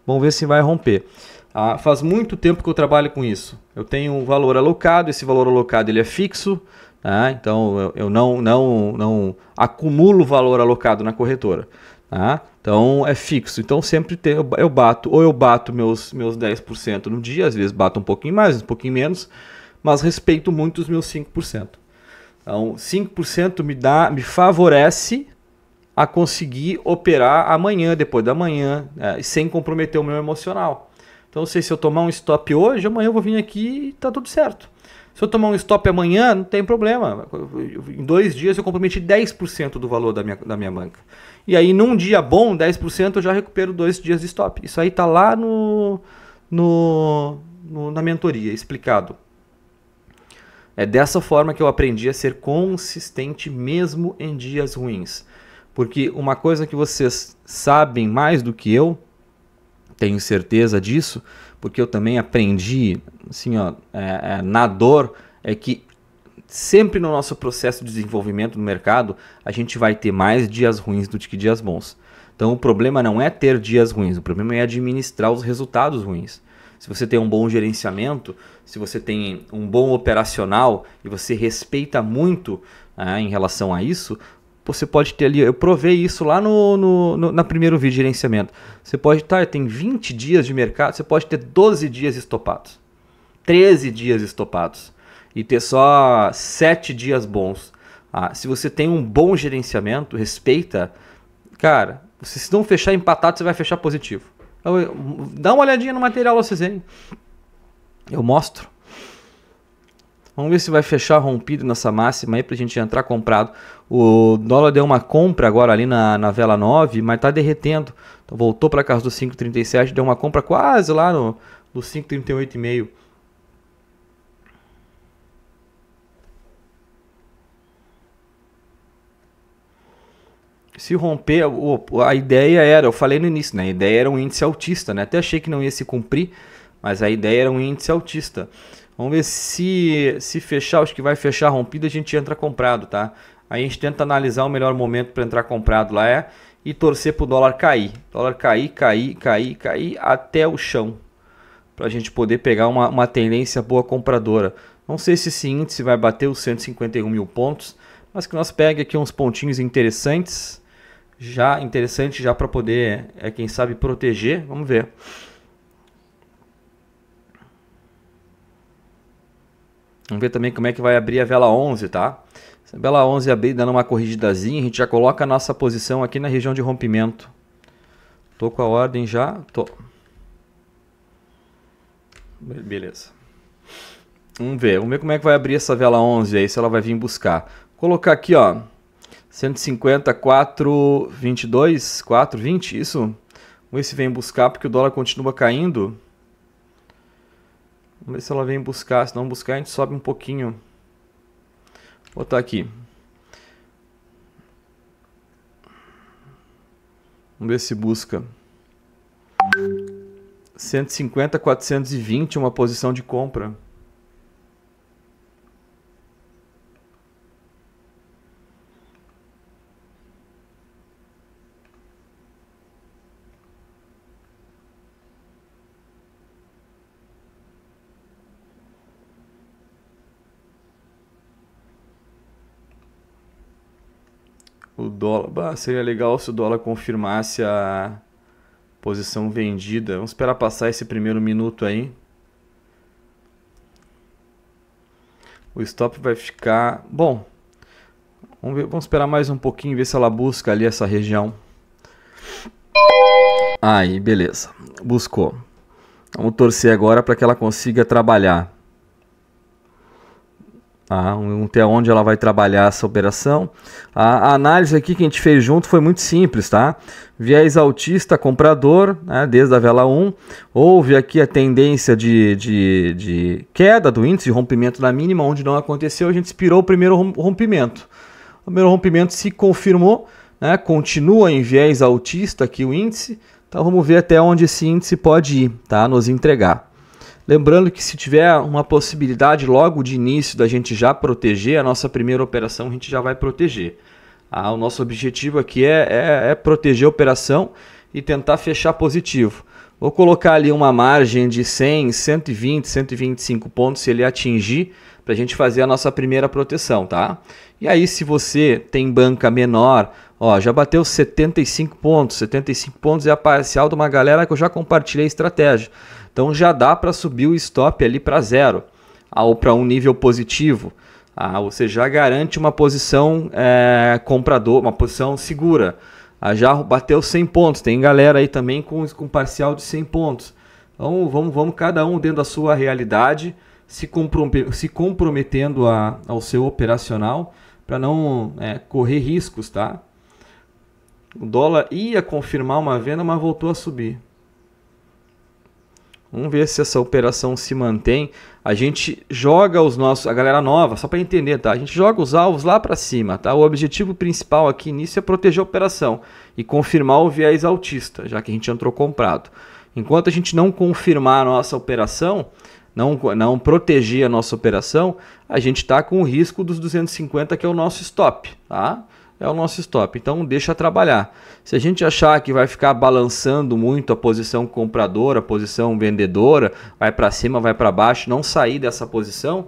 Vamos ver se vai romper. Faz muito tempo que eu trabalho com isso. Eu tenho um valor alocado, esse valor alocado ele é fixo, tá? Então eu não acumulo valor alocado na corretora. Tá? Então é fixo. Então sempre eu bato meus 10% no dia, às vezes bato um pouquinho mais, um pouquinho menos, mas respeito muito os meus 5%. Então 5% me favorece a conseguir operar amanhã, depois da manhã, sem comprometer o meu emocional. Então eu sei, se eu tomar um stop hoje, amanhã eu vou vir aqui e tá tudo certo. Se eu tomar um stop amanhã, não tem problema. Em 2 dias eu comprometi 10% do valor da minha banca. E aí, num dia bom, 10% eu já recupero 2 dias de stop. Isso aí tá lá na mentoria, explicado. É dessa forma que eu aprendi a ser consistente mesmo em dias ruins. Porque uma coisa que vocês sabem mais do que eu, tenho certeza disso, porque eu também aprendi, assim, ó, na dor, é que sempre no nosso processo de desenvolvimento no mercado, a gente vai ter mais dias ruins do que dias bons. Então o problema não é ter dias ruins, o problema é administrar os resultados ruins. Se você tem um bom gerenciamento, se você tem um bom operacional e você respeita muito em relação a isso, você pode ter ali, eu provei isso lá na primeiro vídeo de gerenciamento. Você pode estar, tem 20 dias de mercado, você pode ter 12 dias estopados, 13 dias estopados e ter só 7 dias bons. Se você tem um bom gerenciamento, respeita, cara, se não fechar empatado, você vai fechar positivo. Dá uma olhadinha no material OCZN. Eu mostro. Vamos ver se vai fechar rompido nessa máxima aí pra gente entrar comprado. O dólar deu uma compra agora ali na vela 9, mas tá derretendo. Então voltou para casa do 5,37, deu uma compra quase lá no 5,38,5. Se romper, a ideia era, eu falei no início, né? A ideia era um índice altista, né? Até achei que não ia se cumprir, mas a ideia era um índice altista. Vamos ver se fechar, acho que vai fechar rompido, a gente entra comprado, tá? Aí a gente tenta analisar o melhor momento para entrar comprado lá e torcer para o dólar cair. Dólar cair até o chão. Para a gente poder pegar uma tendência boa compradora. Não sei se esse índice vai bater os 151 mil pontos, mas que nós pegue aqui uns pontinhos interessantes. Já para poder, quem sabe, proteger. Vamos ver. Vamos ver também como é que vai abrir a vela 11, tá? Se a vela 11 abrir dando uma corrigidazinha, a gente já coloca a nossa posição aqui na região de rompimento. Tô com a ordem já? Tô. Beleza. Vamos ver como é que vai abrir essa vela 11 aí, se ela vai vir buscar. Vou colocar aqui, ó, 150, 4,22, 4,20, isso? Vamos ver se vem buscar, porque o dólar continua caindo. Vamos ver se ela vem buscar, se não buscar a gente sobe um pouquinho. Vou botar aqui. Vamos ver se busca. 150, 420, uma posição de compra. O dólar, seria legal se o dólar confirmasse a posição vendida. Vamos esperar passar esse primeiro minuto aí. O stop vai ficar... Bom, vamos esperar mais um pouquinho, ver se ela busca ali essa região. Aí, beleza. Buscou. Vamos torcer agora para que ela consiga trabalhar. Até onde ela vai trabalhar essa operação. A análise aqui que a gente fez junto foi muito simples, tá? Viés altista comprador, né, desde a vela 1. Houve aqui a tendência de queda do índice, de rompimento da mínima, onde não aconteceu. A gente expirou o primeiro rompimento. O primeiro rompimento se confirmou, né, continua em viés altista aqui o índice. Então vamos ver até onde esse índice pode ir, tá? Nos entregar. Lembrando que se tiver uma possibilidade logo de início da gente já proteger, a nossa primeira operação a gente já vai proteger. O nosso objetivo aqui é proteger a operação e tentar fechar positivo. Vou colocar ali uma margem de 100, 120, 125 pontos se ele atingir, para a gente fazer a nossa primeira proteção, tá? E aí, se você tem banca menor, ó, já bateu 75 pontos. 75 pontos é a parcial de uma galera que eu já compartilhei a estratégia. Então já dá para subir o stop ali para zero, ou para um nível positivo. Você já garante uma posição comprador, uma posição segura. Já bateu 100 pontos. Tem galera aí também com parcial de 100 pontos. Então vamos cada um dentro da sua realidade, se comprometendo ao seu operacional para não correr riscos, tá? O dólar ia confirmar uma venda, mas voltou a subir. Vamos ver se essa operação se mantém. A gente joga a galera nova, só para entender, tá? A gente joga os alvos lá para cima, tá? O objetivo principal aqui nisso é proteger a operação e confirmar o viés altista, já que a gente entrou comprado. Enquanto a gente não confirmar a nossa operação, não proteger a nossa operação, a gente está com o risco dos 250, que é o nosso stop, tá? É o nosso stop, então deixa trabalhar. Se a gente achar que vai ficar balançando muito a posição compradora, a posição vendedora, vai para cima, vai para baixo, não sair dessa posição,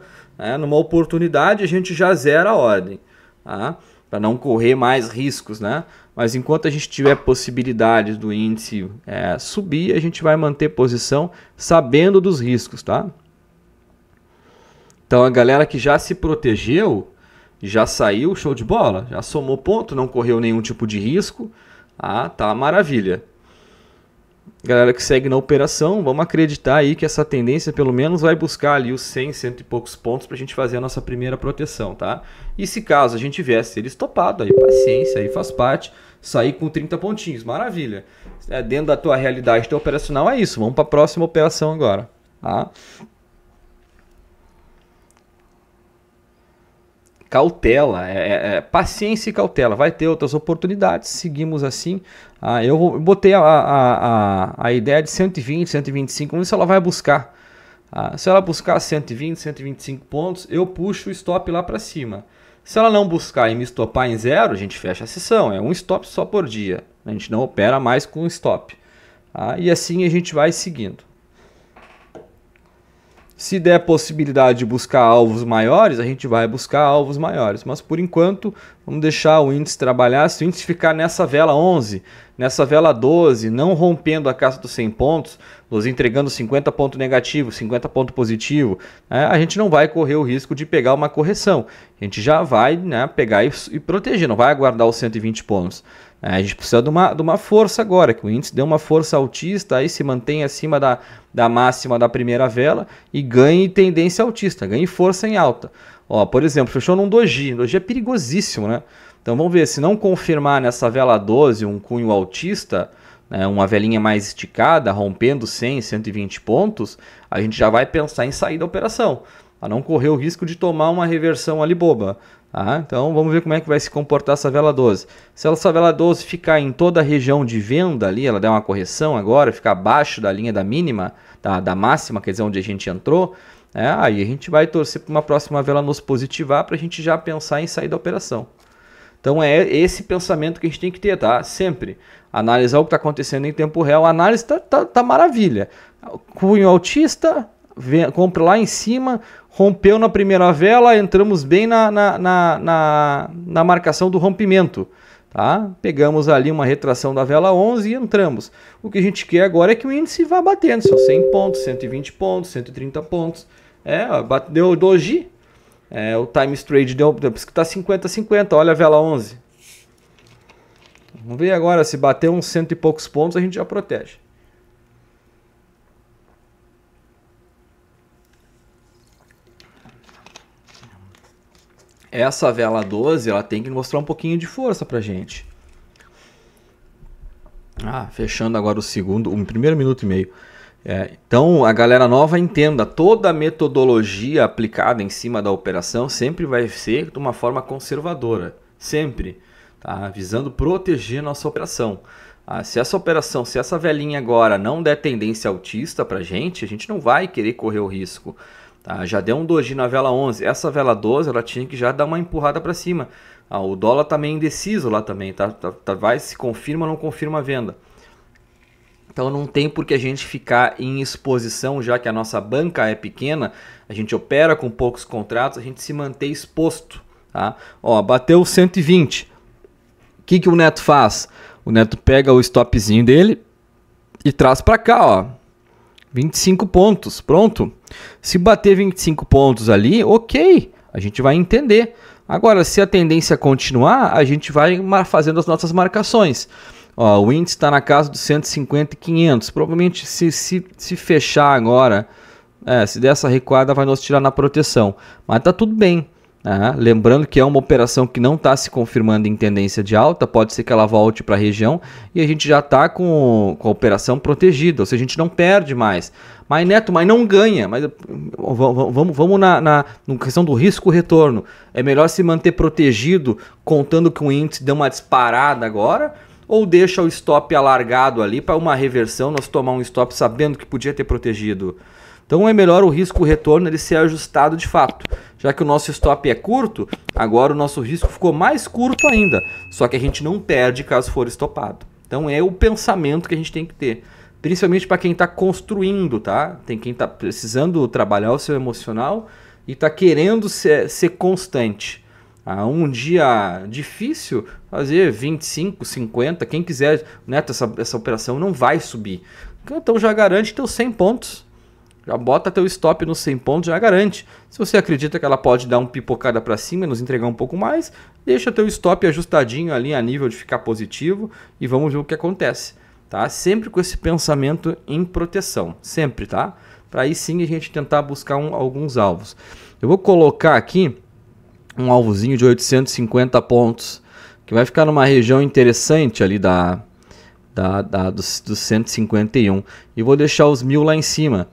numa oportunidade a gente já zera a ordem, tá? Para não correr mais riscos, né? Mas enquanto a gente tiver possibilidades do índice subir, a gente vai manter posição sabendo dos riscos, tá? Então a galera que já se protegeu, já saiu, show de bola, já somou ponto, não correu nenhum tipo de risco, tá maravilha. Galera que segue na operação, vamos acreditar aí que essa tendência pelo menos vai buscar ali os 100, cento e poucos pontos para a gente fazer a nossa primeira proteção, tá? E se caso a gente tivesse ele estopado, aí paciência, aí faz parte, sair com 30 pontinhos, maravilha. Dentro da tua realidade, teu operacional é isso, vamos para a próxima operação agora, tá? Cautela, paciência e cautela, vai ter outras oportunidades, seguimos assim. Eu botei a ideia de 120, 125, vamos ver se ela vai buscar. Se ela buscar 120, 125 pontos, eu puxo o stop lá para cima. Se ela não buscar e me stopar em zero, a gente fecha a sessão, é um stop só por dia, a gente não opera mais com stop. E assim a gente vai seguindo. Se der possibilidade de buscar alvos maiores, a gente vai buscar alvos maiores. Mas por enquanto, vamos deixar o índice trabalhar. Se o índice ficar nessa vela 11, nessa vela 12, não rompendo a casa dos 100 pontos, nos entregando 50 pontos negativos, 50 pontos positivos, a gente não vai correr o risco de pegar uma correção. A gente já vai pegar e proteger, não vai aguardar os 120 pontos. A gente precisa de uma força agora, que o índice dê uma força altista, aí se mantém acima da máxima da primeira vela e ganhe tendência altista, ganhe força em alta. Por exemplo, fechou num doji, doji é perigosíssimo, né? Então vamos ver, se não confirmar nessa vela 12 um cunho altista, uma velinha mais esticada, rompendo 100, 120 pontos, a gente já vai pensar em sair da operação, para não correr o risco de tomar uma reversão ali boba. Então vamos ver como é que vai se comportar essa vela 12. Se essa vela 12 ficar em toda a região de venda ali, ela der uma correção agora, ficar abaixo da linha da mínima, da máxima, quer dizer, onde a gente entrou, aí a gente vai torcer para uma próxima vela nos positivar para a gente já pensar em sair da operação. Então é esse pensamento que a gente tem que ter, tá? Sempre analisar o que está acontecendo em tempo real. A análise tá maravilha. Cunho altista, compra lá em cima, rompeu na primeira vela, entramos bem na marcação do rompimento. Tá? Pegamos ali uma retração da vela 11 e entramos. O que a gente quer agora é que o índice vá batendo, são 100 pontos, 120 pontos, 130 pontos. Deu doji, o time trade deu, está 50-50, olha a vela 11. Vamos ver agora, se bater uns 100 e poucos pontos, a gente já protege. Essa vela 12, ela tem que mostrar um pouquinho de força pra gente. Fechando agora o primeiro minuto e meio. Então, a galera nova entenda, toda a metodologia aplicada em cima da operação sempre vai ser de uma forma conservadora. Sempre. Tá? Visando proteger nossa operação. Se essa velinha agora não der tendência altista pra gente, a gente não vai querer correr o risco. Já deu um doji na vela 11, essa vela 12 ela tinha que já dar uma empurrada para cima. O dólar também indeciso lá também, vai se confirma ou não confirma a venda. Então não tem por que a gente ficar em exposição, já que a nossa banca é pequena, a gente opera com poucos contratos, a gente se mantém exposto. Tá? Ó, bateu 120. O que o Neto faz? O Neto pega o stopzinho dele e traz para cá, ó. 25 pontos, pronto. Se bater 25 pontos ali, ok, a gente vai entender. Agora, se a tendência continuar, a gente vai fazendo as nossas marcações. Ó, o índice está na casa dos 150 e 500. Provavelmente, se fechar agora, se der essa recuada, vai nos tirar na proteção. Mas tá tudo bem. Lembrando que é uma operação que não está se confirmando em tendência de alta, pode ser que ela volte para a região e a gente já está com a operação protegida, ou seja, a gente não perde mais. Mas Neto, mas não ganha. Mas vamos na questão do risco-retorno. É melhor se manter protegido contando que o índice deu uma disparada agora, ou deixa o stop alargado ali para uma reversão, nós tomar um stop sabendo que podia ter protegido? Então é melhor o risco-retorno ele ser ajustado de fato. Já que o nosso stop é curto, agora o nosso risco ficou mais curto ainda. Só que a gente não perde caso for estopado. Então é o pensamento que a gente tem que ter. Principalmente para quem está construindo, tá? Tem quem está precisando trabalhar o seu emocional e está querendo ser constante. Um dia difícil, fazer 25, 50, quem quiser, Neto, essa operação não vai subir. Então já garante teus 100 pontos. Já bota teu stop nos 100 pontos, já garante. Se você acredita que ela pode dar uma pipocada para cima e nos entregar um pouco mais, deixa teu stop ajustadinho ali a nível de ficar positivo e vamos ver o que acontece. Tá? Sempre com esse pensamento em proteção, sempre, tá? Para aí sim a gente tentar buscar alguns alvos. Eu vou colocar aqui um alvozinho de 850 pontos, que vai ficar numa região interessante ali dos 151. E vou deixar os 1000 lá em cima.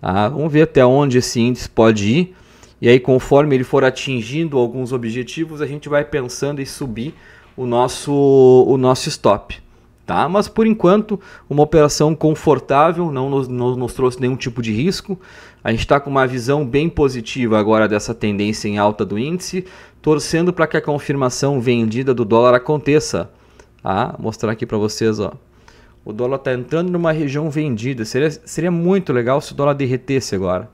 Vamos ver até onde esse índice pode ir. E aí, conforme ele for atingindo alguns objetivos, a gente vai pensando em subir o nosso stop. Tá? Mas por enquanto, uma operação confortável, não nos trouxe nenhum tipo de risco. A gente está com uma visão bem positiva agora dessa tendência em alta do índice, torcendo para que a confirmação vendida do dólar aconteça. Vou mostrar aqui para vocês, ó. O dólar está entrando numa região vendida. Seria muito legal se o dólar derretesse agora.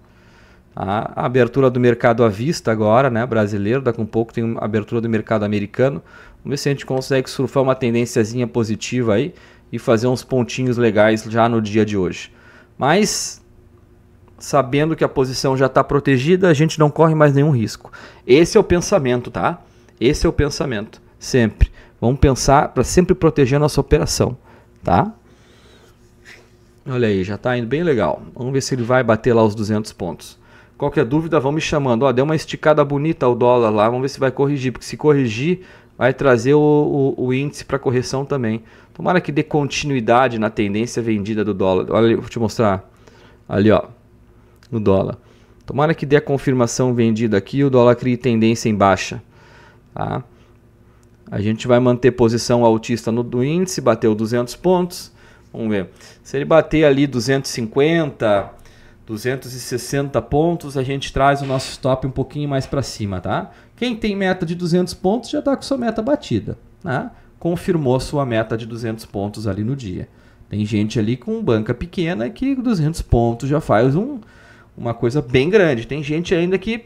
A abertura do mercado à vista agora, né, brasileiro, daqui a um pouco tem a abertura do mercado americano. Vamos ver se a gente consegue surfar uma tendênciazinha positiva aí e fazer uns pontinhos legais já no dia de hoje. Mas, sabendo que a posição já está protegida, a gente não corre mais nenhum risco. Esse é o pensamento, tá? Esse é o pensamento, sempre. Vamos pensar para sempre proteger a nossa operação, tá? Olha aí, já está indo bem legal. Vamos ver se ele vai bater lá os 200 pontos. Qualquer dúvida, vão me chamando. Ó, deu uma esticada bonita o dólar lá. Vamos ver se vai corrigir. Porque se corrigir, vai trazer o índice para correção também. Tomara que dê continuidade na tendência vendida do dólar. Olha, vou te mostrar. Ali, ó, no dólar. Tomara que dê a confirmação vendida aqui e o dólar crie tendência em baixa. Tá? A gente vai manter posição altista do índice. Bateu 200 pontos. Vamos ver. Se ele bater ali 250, 260 pontos, a gente traz o nosso stop um pouquinho mais para cima, tá? Quem tem meta de 200 pontos já está com sua meta batida, né? Confirmou sua meta de 200 pontos ali no dia. Tem gente ali com banca pequena que 200 pontos já faz uma coisa bem grande. Tem gente ainda que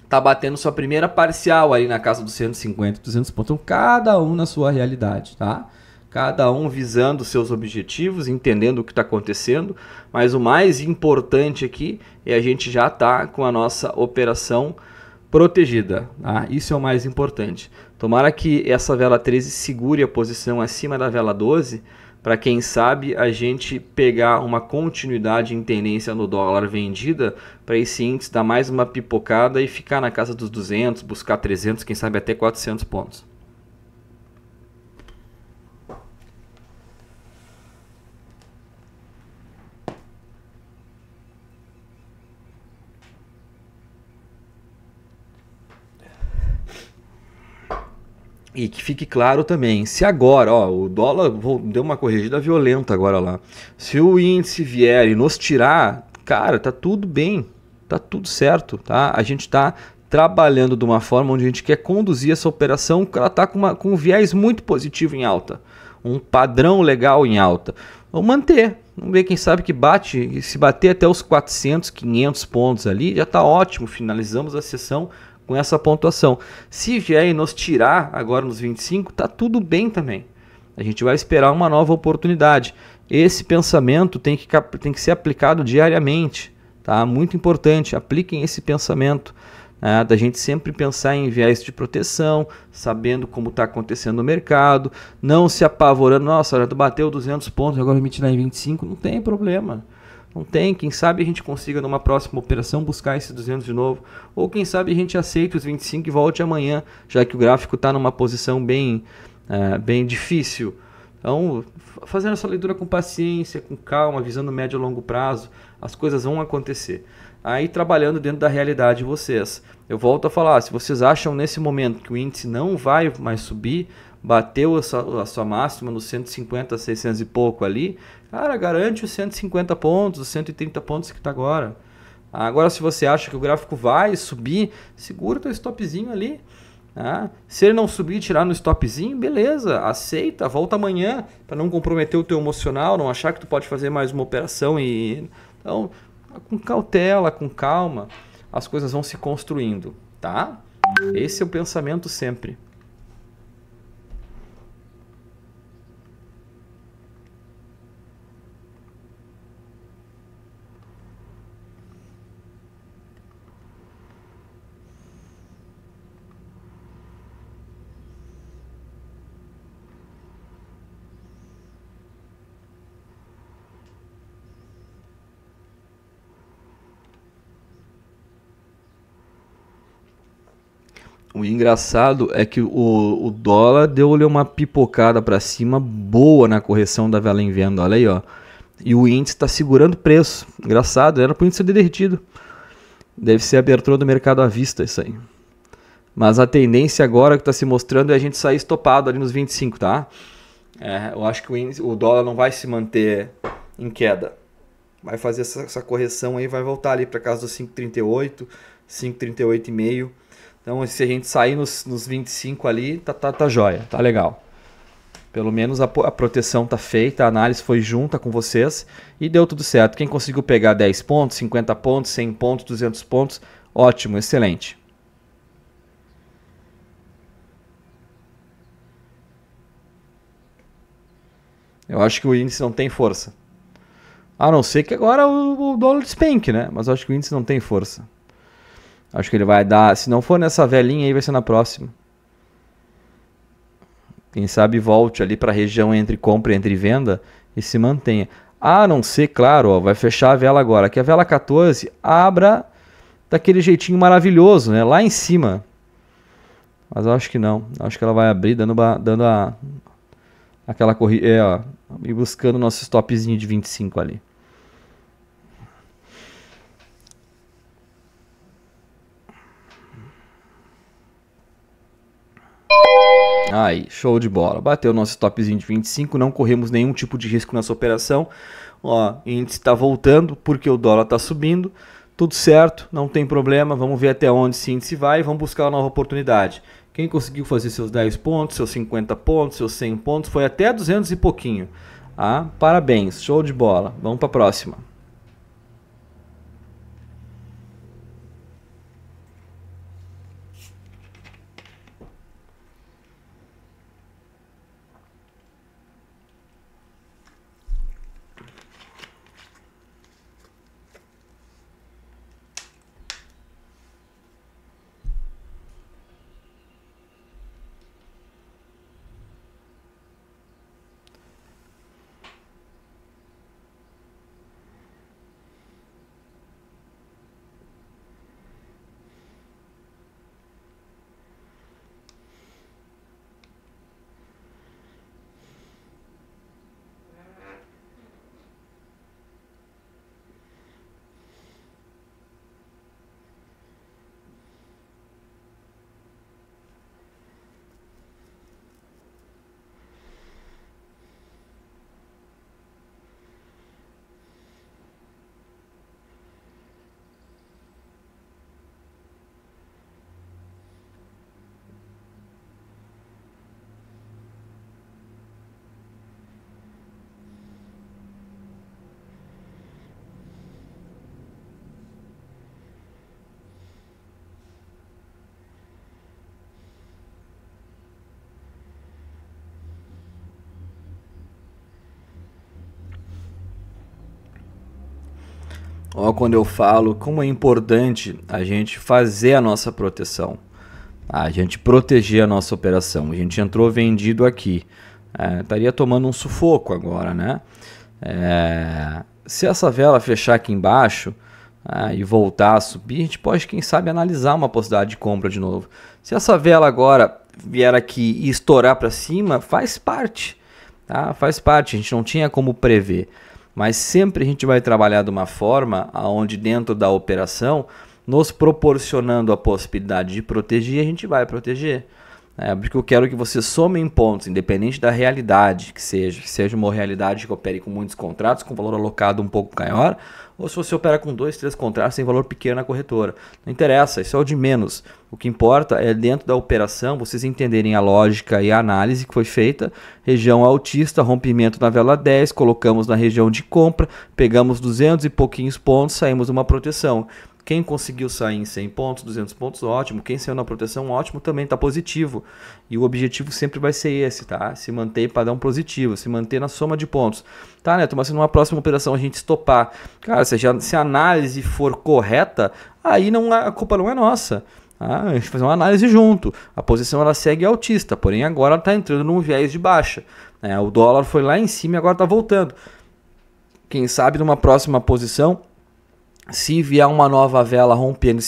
tá batendo sua primeira parcial ali na casa dos 150, 200 pontos. Então, cada um na sua realidade, tá? Cada um visando seus objetivos, entendendo o que está acontecendo, mas o mais importante aqui é a gente já estar com a nossa operação protegida. Tá? Isso é o mais importante. Tomara que essa vela 13 segure a posição acima da vela 12, para quem sabe a gente pegar uma continuidade em tendência no dólar vendida, para esse índice dar mais uma pipocada e ficar na casa dos 200, buscar 300, quem sabe até 400 pontos. E que fique claro também, se agora, ó, o dólar deu uma corrigida violenta agora lá. Se o índice vier e nos tirar, cara, tá tudo bem, tá tudo certo, tá? A gente tá trabalhando de uma forma onde a gente quer conduzir essa operação, que ela tá com um viés muito positivo em alta. um padrão legal em alta. Vamos manter, vamos ver, quem sabe que bate, e se bater até os 400, 500 pontos ali, já está ótimo, finalizamos a sessão com essa pontuação. Se vier e nos tirar agora nos 25, tá tudo bem também. A gente vai esperar uma nova oportunidade. Esse pensamento tem que ser aplicado diariamente, tá? Muito importante, apliquem esse pensamento, né? Da gente sempre pensar em viés de proteção, sabendo como está acontecendo no mercado, não se apavorando, nossa, já bateu 200 pontos, agora me tirar em 25, não tem problema. Não tem, quem sabe a gente consiga numa próxima operação buscar esses 200 de novo, ou quem sabe a gente aceite os 25 e volte amanhã, já que o gráfico está numa posição bem difícil. Então, fazendo essa leitura com paciência, com calma, visando médio e longo prazo, as coisas vão acontecer. Aí trabalhando dentro da realidade de vocês. Eu volto a falar, se vocês acham nesse momento que o índice não vai mais subir, bateu a sua máxima nos 150, 600 e pouco ali, cara, garante os 150 pontos, os 130 pontos que está agora. Agora, se você acha que o gráfico vai subir, segura o teu stopzinho ali. Tá? Se ele não subir e tirar no stopzinho, beleza, aceita, volta amanhã, para não comprometer o teu emocional, não achar que tu pode fazer mais uma operação. Então, com cautela, com calma, as coisas vão se construindo, tá? Esse é o pensamento sempre. O engraçado é que o dólar deu-lhe uma pipocada para cima boa na correção da vela em venda, olha aí, ó. E o índice está segurando preço. Engraçado, era para o índice ter derretido. Deve ser a abertura do mercado à vista isso aí. Mas a tendência agora que está se mostrando é a gente sair estopado ali nos 25, tá? Eu acho que o dólar não vai se manter em queda. Vai fazer essa correção aí, vai voltar ali para casa dos 5,38, 5,38,5. Então, se a gente sair nos 25 ali, tá jóia, tá legal. Pelo menos a proteção tá feita, a análise foi junta com vocês e deu tudo certo. Quem conseguiu pegar 10 pontos, 50 pontos, 100 pontos, 200 pontos, ótimo, excelente. Eu acho que o índice não tem força. A não ser que agora o dólar despenque, né? Mas eu acho que o índice não tem força. Acho que ele vai dar, se não for nessa velhinha aí, vai ser na próxima. Quem sabe volte ali para a região entre compra e entre venda e se mantenha. A não ser, claro, ó, vai fechar a vela agora, que a vela 14 abra daquele jeitinho maravilhoso, né? Lá em cima. Mas eu acho que não. Acho que ela vai abrir dando aquela corrida, e buscando nosso stopzinho de 25 ali. Aí, show de bola. Bateu o nosso stopzinho de 25, não corremos nenhum tipo de risco nessa operação. Ó, o índice está voltando porque o dólar está subindo. Tudo certo, não tem problema. Vamos ver até onde esse índice vai e vamos buscar uma nova oportunidade. Quem conseguiu fazer seus 10 pontos, seus 50 pontos, seus 100 pontos, foi até 200 e pouquinho. Parabéns, show de bola. Vamos para a próxima. Ó, quando eu falo como é importante a gente fazer a nossa proteção, a gente proteger a nossa operação. A gente entrou vendido aqui, estaria tomando um sufoco agora, né? Se essa vela fechar aqui embaixo e voltar a subir, a gente pode, quem sabe, analisar uma possibilidade de compra de novo. Se essa vela agora vier aqui e estourar para cima, faz parte, tá? Faz parte, a gente não tinha como prever. Mas sempre a gente vai trabalhar de uma forma onde dentro da operação, nos proporcionando a possibilidade de proteger, a gente vai proteger. Porque eu quero que você some em pontos, independente da realidade que seja uma realidade que opere com muitos contratos, com valor alocado um pouco maior, ou se você opera com 2, 3 contratos sem valor pequeno na corretora. Não interessa, isso é o de menos. O que importa é dentro da operação vocês entenderem a lógica e a análise que foi feita. Região altista, rompimento na vela 10, colocamos na região de compra, pegamos 200 e pouquinhos pontos, saímos de uma proteção. Quem conseguiu sair em 100 pontos, 200 pontos, ótimo. Quem saiu na proteção, ótimo, também está positivo. E o objetivo sempre vai ser esse, tá? Se manter para dar um positivo, se manter na soma de pontos. Tá, Neto, mas se numa próxima operação a gente estopar, cara, se a análise for correta, aí a culpa não é nossa. A gente vai fazer uma análise junto. A posição ela segue altista, porém agora está entrando num viés de baixa. O dólar foi lá em cima e agora está voltando. Quem sabe numa próxima posição, se vier uma nova vela rompendo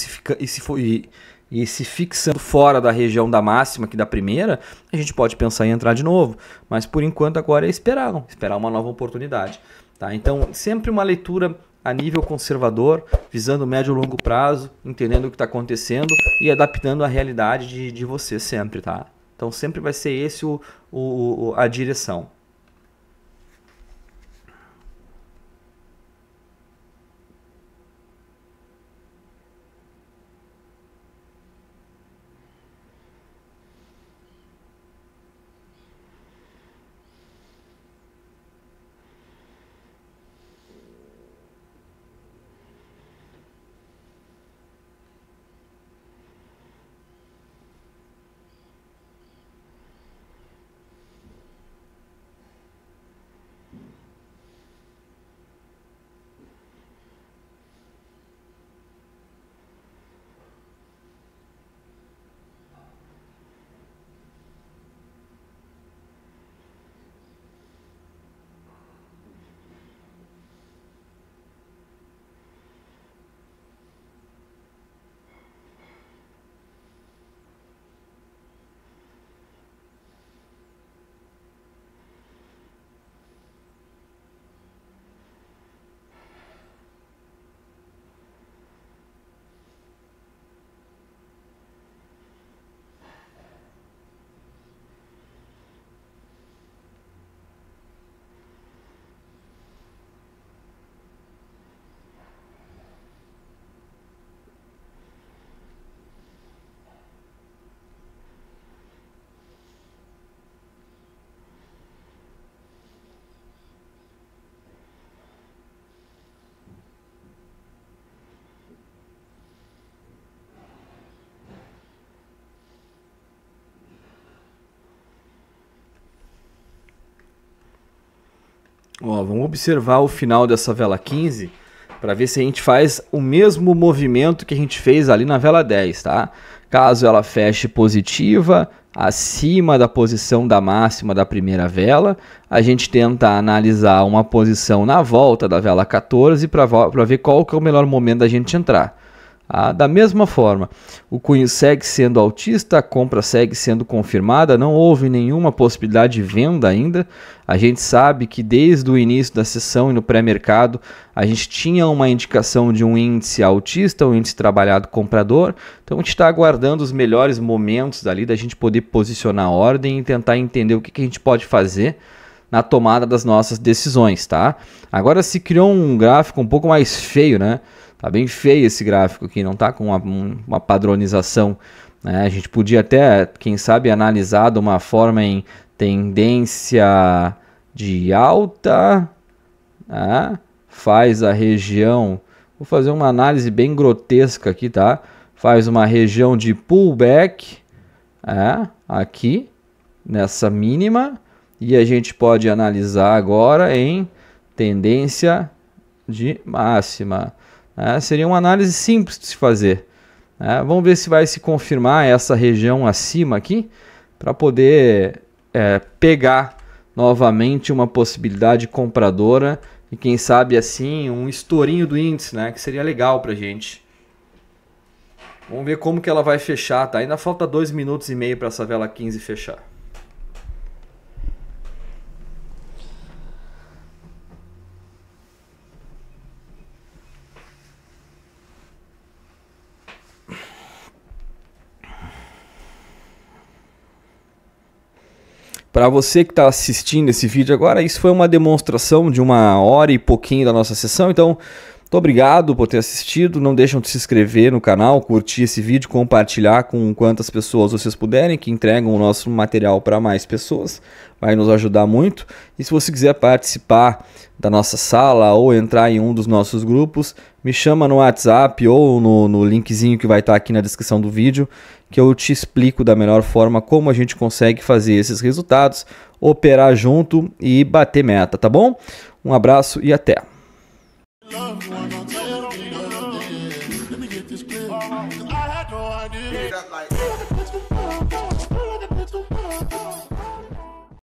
e se fixando fora da região da máxima, que da primeira, a gente pode pensar em entrar de novo. Mas por enquanto agora é esperar uma nova oportunidade. Tá? Então sempre uma leitura a nível conservador, visando médio e longo prazo, entendendo o que está acontecendo e adaptando a realidade de você sempre. Tá? Então sempre vai ser esse a direção. Ó, vamos observar o final dessa vela 15 para ver se a gente faz o mesmo movimento que a gente fez ali na vela 10, tá? Caso ela feche positiva, acima da posição da máxima da primeira vela, a gente tenta analisar uma posição na volta da vela 14 para ver qual que é o melhor momento da gente entrar. Da mesma forma, o cunho segue sendo altista, a compra segue sendo confirmada, não houve nenhuma possibilidade de venda ainda. A gente sabe que desde o início da sessão e no pré-mercado, a gente tinha uma indicação de um índice altista, um índice trabalhado comprador. Então a gente está aguardando os melhores momentos dali da gente poder posicionar a ordem e tentar entender o que a gente pode fazer na tomada das nossas decisões, tá? Agora se criou um gráfico um pouco mais feio, né? Tá bem feio esse gráfico aqui, não tá com uma padronização, né? A gente podia até, quem sabe, analisar de uma forma em tendência de alta, tá? Faz a região, vou fazer uma análise bem grotesca aqui, tá? Faz uma região de pullback, aqui, nessa mínima, e a gente pode analisar agora em tendência de máxima. Seria uma análise simples de se fazer. Vamos ver se vai se confirmar essa região acima aqui, para poder pegar novamente uma possibilidade compradora e quem sabe assim um estourinho do índice, né, que seria legal para a gente. Vamos ver como que ela vai fechar, tá? Ainda falta 2 minutos e meio para essa vela 15 fechar. Para você que está assistindo esse vídeo agora, isso foi uma demonstração de 1h e pouquinho da nossa sessão, então muito obrigado por ter assistido. Não deixem de se inscrever no canal, curtir esse vídeo, compartilhar com quantas pessoas vocês puderem, que entregam o nosso material para mais pessoas, vai nos ajudar muito. E se você quiser participar da nossa sala ou entrar em um dos nossos grupos, me chama no WhatsApp ou no linkzinho que vai estar aqui na descrição do vídeo, que eu te explico da melhor forma como a gente consegue fazer esses resultados, operar junto e bater meta, tá bom? Um abraço e até! Let me get this clear. I had no idea.